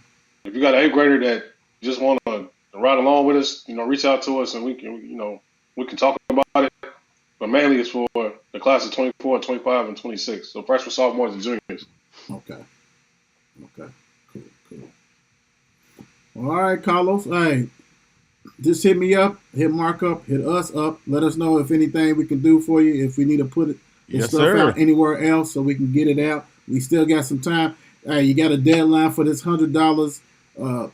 Speaker 4: If you got an 8th grader that just want to ride along with us, reach out to us and we can talk about it. But mainly it's for the class of 24, 25, and 26. So freshmen, sophomores, and juniors.
Speaker 3: Okay. Cool. All right, Carlos. Hey, just hit me up, hit Mark up, hit us up. Let us know if anything we can do for you. If we need to put stuff out anywhere else so we can get it out. We still got some time. Hey, you got a deadline for this $100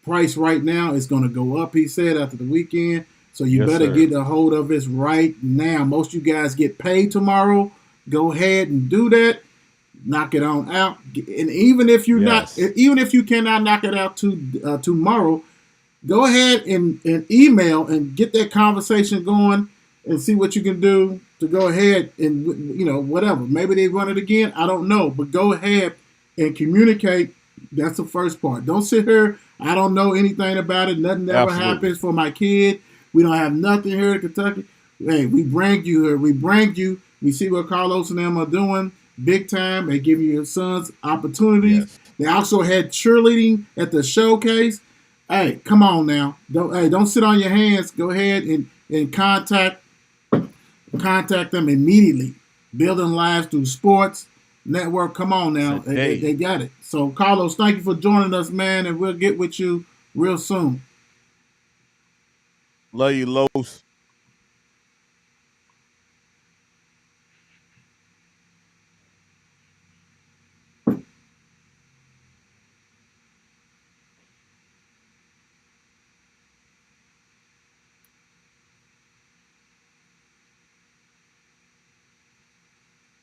Speaker 3: price right now. It's going to go up, he said, after the weekend. So you better get a hold of this right now. Most of you guys get paid tomorrow. Go ahead and do that. Knock it on out. And even if you cannot knock it out tomorrow, go ahead and email and get that conversation going and see what you can do to go ahead and, whatever. Maybe they run it again. I don't know. But go ahead and communicate. That's the first part. Don't sit here. I don't know anything about it. Nothing ever happens for my kid. We don't have nothing here in Kentucky. Hey, we bring you here. We see what Carlos and them are doing. Big time. They give you your sons opportunities. Yes. They also had cheerleading at the showcase. Hey, come on now. Don't sit on your hands. Go ahead and contact them immediately. Building Lives Through Sports Network. Come on now. They got it. So, Carlos, thank you for joining us, man, and we'll get with you real soon.
Speaker 5: Love you, Los.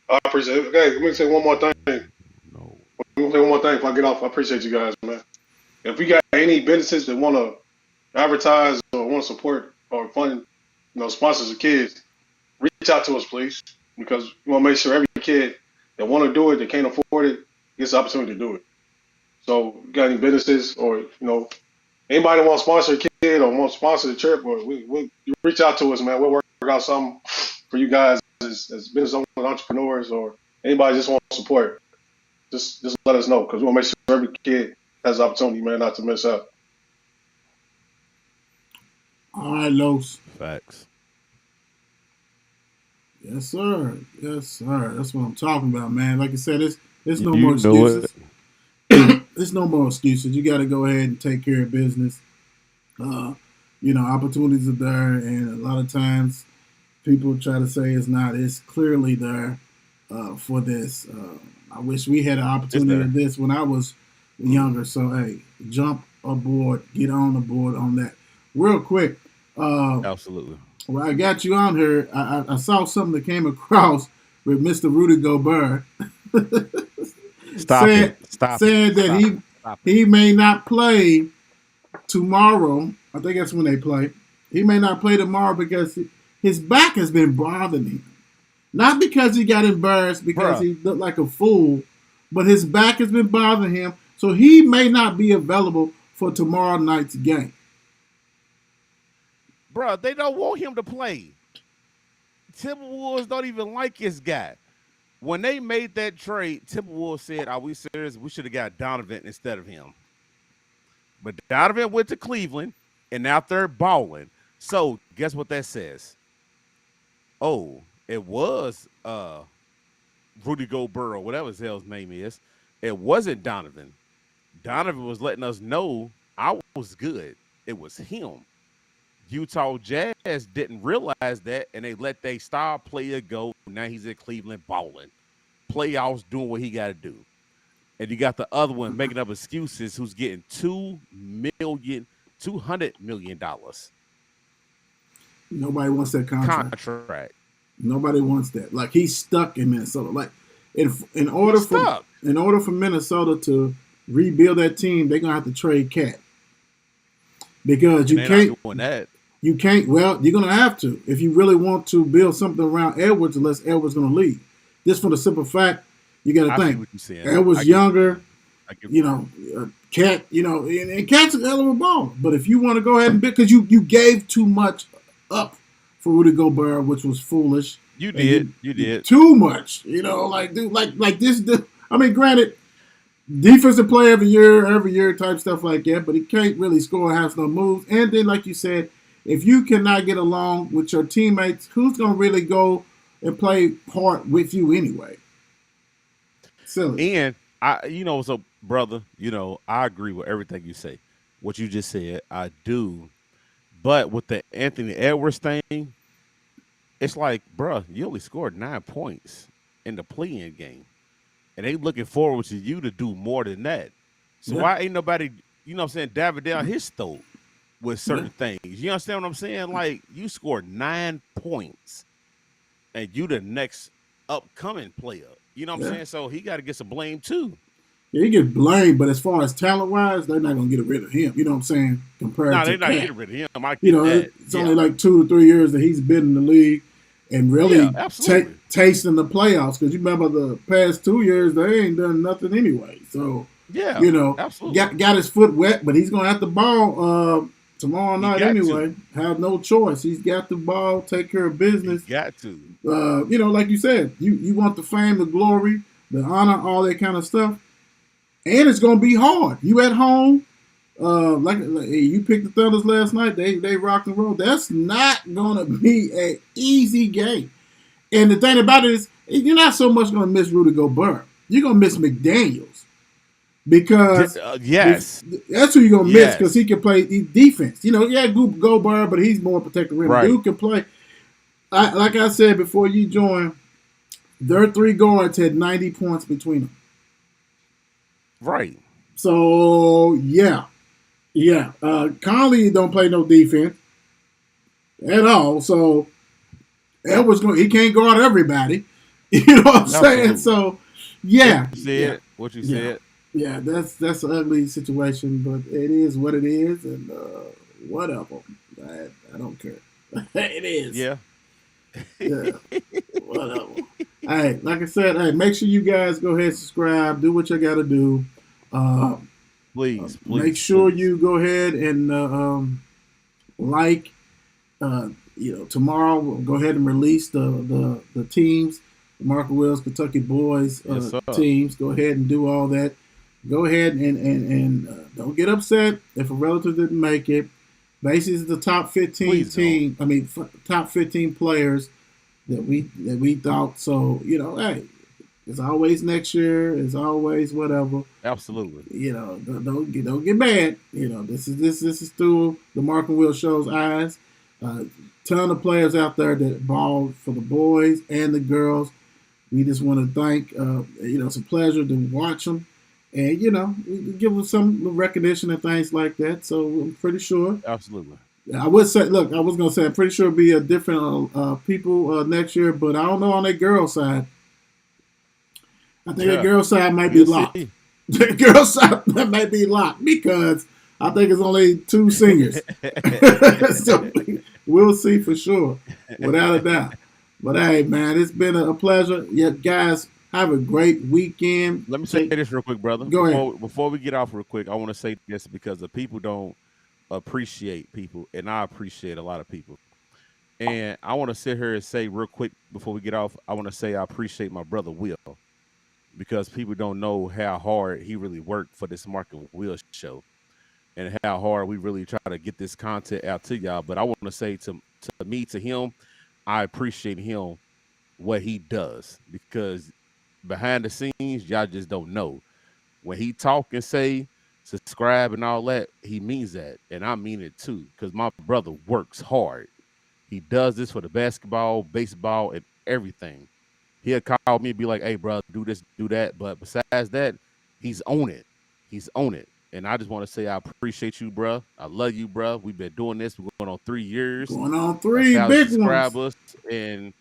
Speaker 4: I appreciate it. Okay, let me say one more thing. Let me say one more thing before I get off. I appreciate you guys, man. If we got any businesses that want to advertise or want to support or fund, sponsors of kids, reach out to us, please, because we want to make sure every kid that want to do it, that can't afford it, gets the opportunity to do it. So, if you got any businesses or anybody that want to sponsor a kid or want to sponsor the trip, or you reach out to us, man. We'll work out something for you guys as business owners, entrepreneurs, or anybody just want to support, just let us know because we want to make sure every kid has the opportunity, man, not to miss out.
Speaker 3: All right, Los.
Speaker 5: Facts.
Speaker 3: Yes, sir. Yes, sir. That's what I'm talking about, man. Like I said, there's no
Speaker 5: You
Speaker 3: more
Speaker 5: know it.
Speaker 3: excuses. There's no more excuses. You got to go ahead and take care of business. Opportunities are there, and a lot of times people try to say it's not. It's clearly there for this. I wish we had an opportunity of this when I was younger. So, hey, jump aboard, get on the board on that. Real quick.
Speaker 5: Absolutely.
Speaker 3: Well, I got you on here. I saw something that came across with Mr. Rudy Gobert. Saying that he may not play tomorrow. I think that's when they play. He may not play tomorrow because his back has been bothering him. Not because he got embarrassed because he looked like a fool, but his back has been bothering him. So he may not be available for tomorrow night's game.
Speaker 5: Bro, they don't want him to play. Timberwolves don't even like his guy. When they made that trade, Timberwolves said, "Are we serious? We should have got Donovan instead of him." But Donovan went to Cleveland, and now they're balling. So guess what that says? Oh, it was Rudy Gobert or whatever his hell's name is. It wasn't Donovan. Donovan was letting us know I was good. It was him. Utah Jazz didn't realize that, and they let their star player go. Now he's in Cleveland balling. Playoffs doing what he got to do. And you got the other one making up excuses who's getting $200 million.
Speaker 3: Nobody wants that
Speaker 5: contract.
Speaker 3: Nobody wants that. Like, he's stuck in Minnesota. Like, in order for Minnesota to rebuild that team, they're gonna have to trade Cat. Because you can't.
Speaker 5: Not doing that.
Speaker 3: You can't. Well, you're gonna have to if you really want to build something around Edwards, unless Edwards gonna leave. Just for the simple fact, you got to think Edwards younger. Cat. And Cat's a hell of a ball. But if you want to go ahead and because you gave too much up for Rudy Gobert, which was foolish.
Speaker 5: You did
Speaker 3: too much. Like this. I mean, granted, defensive player every year type stuff like that, but he can't really score and has no moves. And then, like you said, if you cannot get along with your teammates, who's going to really go and play part with you anyway? Silly.
Speaker 5: And so brother, I agree with everything you say. What you just said, I do. But with the Anthony Edwards thing, it's like, bro, you only scored 9 points in the play-in game. And they looking forward to you to do more than that. So why ain't nobody, diving down his throat with certain things? You understand what I'm saying? Like, you scored 9 points, and you the next upcoming player. You know what I'm saying? So he got to get some blame too.
Speaker 3: Yeah, he gets blamed, but as far as talent-wise, they're not going to get rid of him. You know what I'm saying? Compared to
Speaker 5: they're not
Speaker 3: Cat.
Speaker 5: getting rid of him.
Speaker 3: It's only like 2 or 3 years that he's been in the league and really tasting the playoffs. Because you remember the past 2 years, they ain't done nothing anyway. So,
Speaker 5: absolutely.
Speaker 3: got his foot wet, but he's going to have to ball tomorrow night anyway. Have no choice. He's got the ball, take care of business.
Speaker 5: He got to.
Speaker 3: Like you said, you want the fame, the glory, the honor, all that kind of stuff. And it's going to be hard. You at home, like you picked the Thunders last night. They rock and roll. That's not going to be an easy game. And the thing about it is, you're not so much going to miss Rudy Gobert. You're going to miss McDaniels. Because that's who you're going to miss because he can play defense. Gobert, but he's more protective rim. Dude can play. Like I said before you joined, their 3 guards had 90 points between them.
Speaker 5: Right.
Speaker 3: So, Conley don't play no defense at all. So, Edwards, he can't guard everybody. You know what I'm saying? So,
Speaker 5: What you said.
Speaker 3: Yeah, that's an ugly situation, but it is what it is, and whatever. I don't care. It is.
Speaker 5: Yeah.
Speaker 3: Whatever. Hey, like I said, make sure you guys go ahead and subscribe. Do what you got to do.
Speaker 5: Please.
Speaker 3: Make sure you go ahead and like, tomorrow we'll go ahead and release the teams, the Mark Wills Kentucky boys
Speaker 5: Yes, sir.
Speaker 3: teams. Go ahead and do all that. Go ahead and don't get upset if a relative didn't make it. Basically, it's the top 15
Speaker 5: Please don't.
Speaker 3: top 15 players that we thought. So hey, it's always next year. It's always whatever.
Speaker 5: Absolutely.
Speaker 3: Don't get mad. This is through the Mark and Will Show's eyes. Ton of players out there that ball for the boys and the girls. We just want to thank. It's a pleasure to watch them, and we give them some recognition and things like that. So I'm pretty sure.
Speaker 5: Absolutely.
Speaker 3: I would say, look, I was gonna say I'm pretty sure it'll be a different people next year, but I don't know on that girl side. I think the girl side might be locked. The girl side might be locked because I think it's only 2 seniors. So we'll see for sure, without a doubt. But hey, man, it's been a pleasure. Yeah, guys, have a great weekend.
Speaker 5: Let me say this real quick, brother.
Speaker 3: Go ahead.
Speaker 5: Before we get off real quick, I want to say this because the people don't appreciate people, and I appreciate a lot of people. And I want to sit here and say real quick before we get off, I want to say I appreciate my brother Will, because people don't know how hard he really worked for this Mark and Will show and how hard we really try to get this content out to y'all. But I want to say to him, I appreciate him, what he does, because behind the scenes, y'all just don't know. When he talk and say subscribe and all that, he means that. And I mean it too, because my brother works hard. He does this for the basketball, baseball, and everything. He'll call me and be like, hey, bro, do this, do that. But besides that, he's on it. He's on it. And I just want to say I appreciate you, bro. I love you, bro. We've been doing this. We're going on 3 years.
Speaker 3: Going on 3 big ones.
Speaker 5: Subscribers, and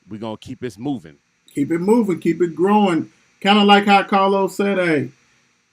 Speaker 5: we're going to keep this moving.
Speaker 3: Keep it moving. Keep it growing. Kind of like how Carlos said,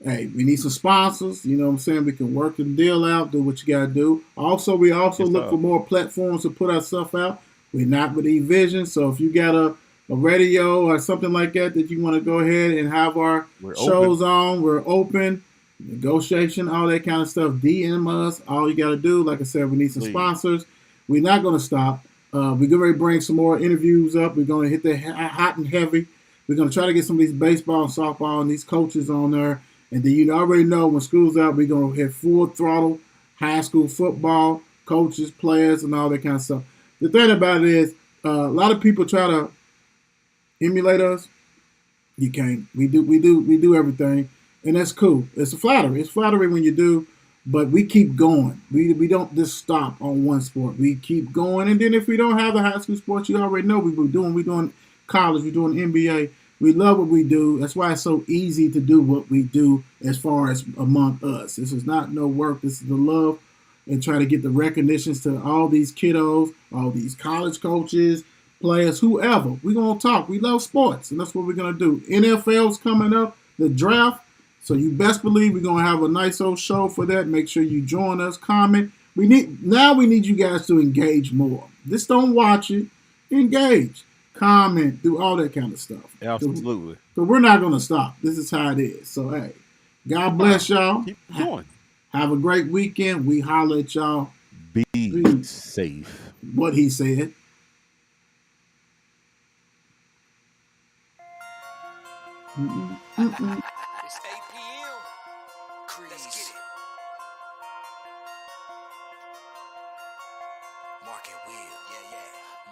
Speaker 3: hey, we need some sponsors. You know what I'm saying? We can work the deal out, do what you got to do. Also, we look for more platforms to put our stuff out. We're not with eVision, so if you got a radio or something like that you want to go ahead and have our shows on, we're open. Negotiation, all that kind of stuff. DM us. All you got to do, like I said, we need some sponsors. We're not going to stop. We're going to bring some more interviews up. We're going to hit the hot and heavy. We're going to try to get some of these baseball and softball and these coaches on there. And then you already know when school's out, we're going to hit full throttle high school football, coaches, players, and all that kind of stuff. The thing about it is, a lot of people try to emulate us. You can't. We do everything, and that's cool. It's a flattery. It's flattery when you do, but we keep going. We don't just stop on one sport. We keep going, and then if we don't have the high school sports, you already know we're doing college. We're doing NBA. We love what we do. That's why it's so easy to do what we do as far as among us. This is not no work. This is the love and try to get the recognitions to all these kiddos, all these college coaches, players, whoever. We're going to talk. We love sports, and that's what we're going to do. NFL's coming up, the draft. So you best believe we're going to have a nice old show for that. Make sure you join us, comment. We need you guys to engage more. Just don't watch it. Engage. Comment, do all that kind of stuff.
Speaker 5: Absolutely.
Speaker 3: So we're not going to stop. This is how it is. So, hey, God bless y'all.
Speaker 5: Keep going.
Speaker 3: Have a great weekend. We holler at y'all.
Speaker 5: Be safe.
Speaker 3: What he said.
Speaker 1: It's 8 p.m. Let's get it. Mark and Will, yeah.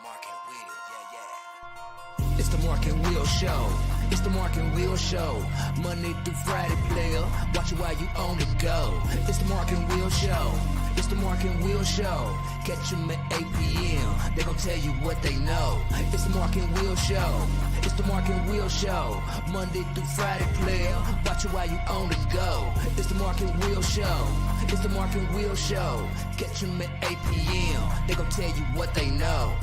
Speaker 1: Mark and Will, yeah.
Speaker 2: It's the Mark and Will Show. It's the Mark and Will Show. Monday through Friday, player. Watch it while you on the go. It's the Mark and Will Show. It's the Mark and Will Show. Catch them at 8 p.m. They gon' tell you what they know. It's the Mark and Will Show. It's the Mark and Will Show. Monday through Friday, player. Watch it while you on the go. It's the Mark and Will Show. It's the Mark and Will Show. Catch them at 8 p.m. They gon' tell you what they know.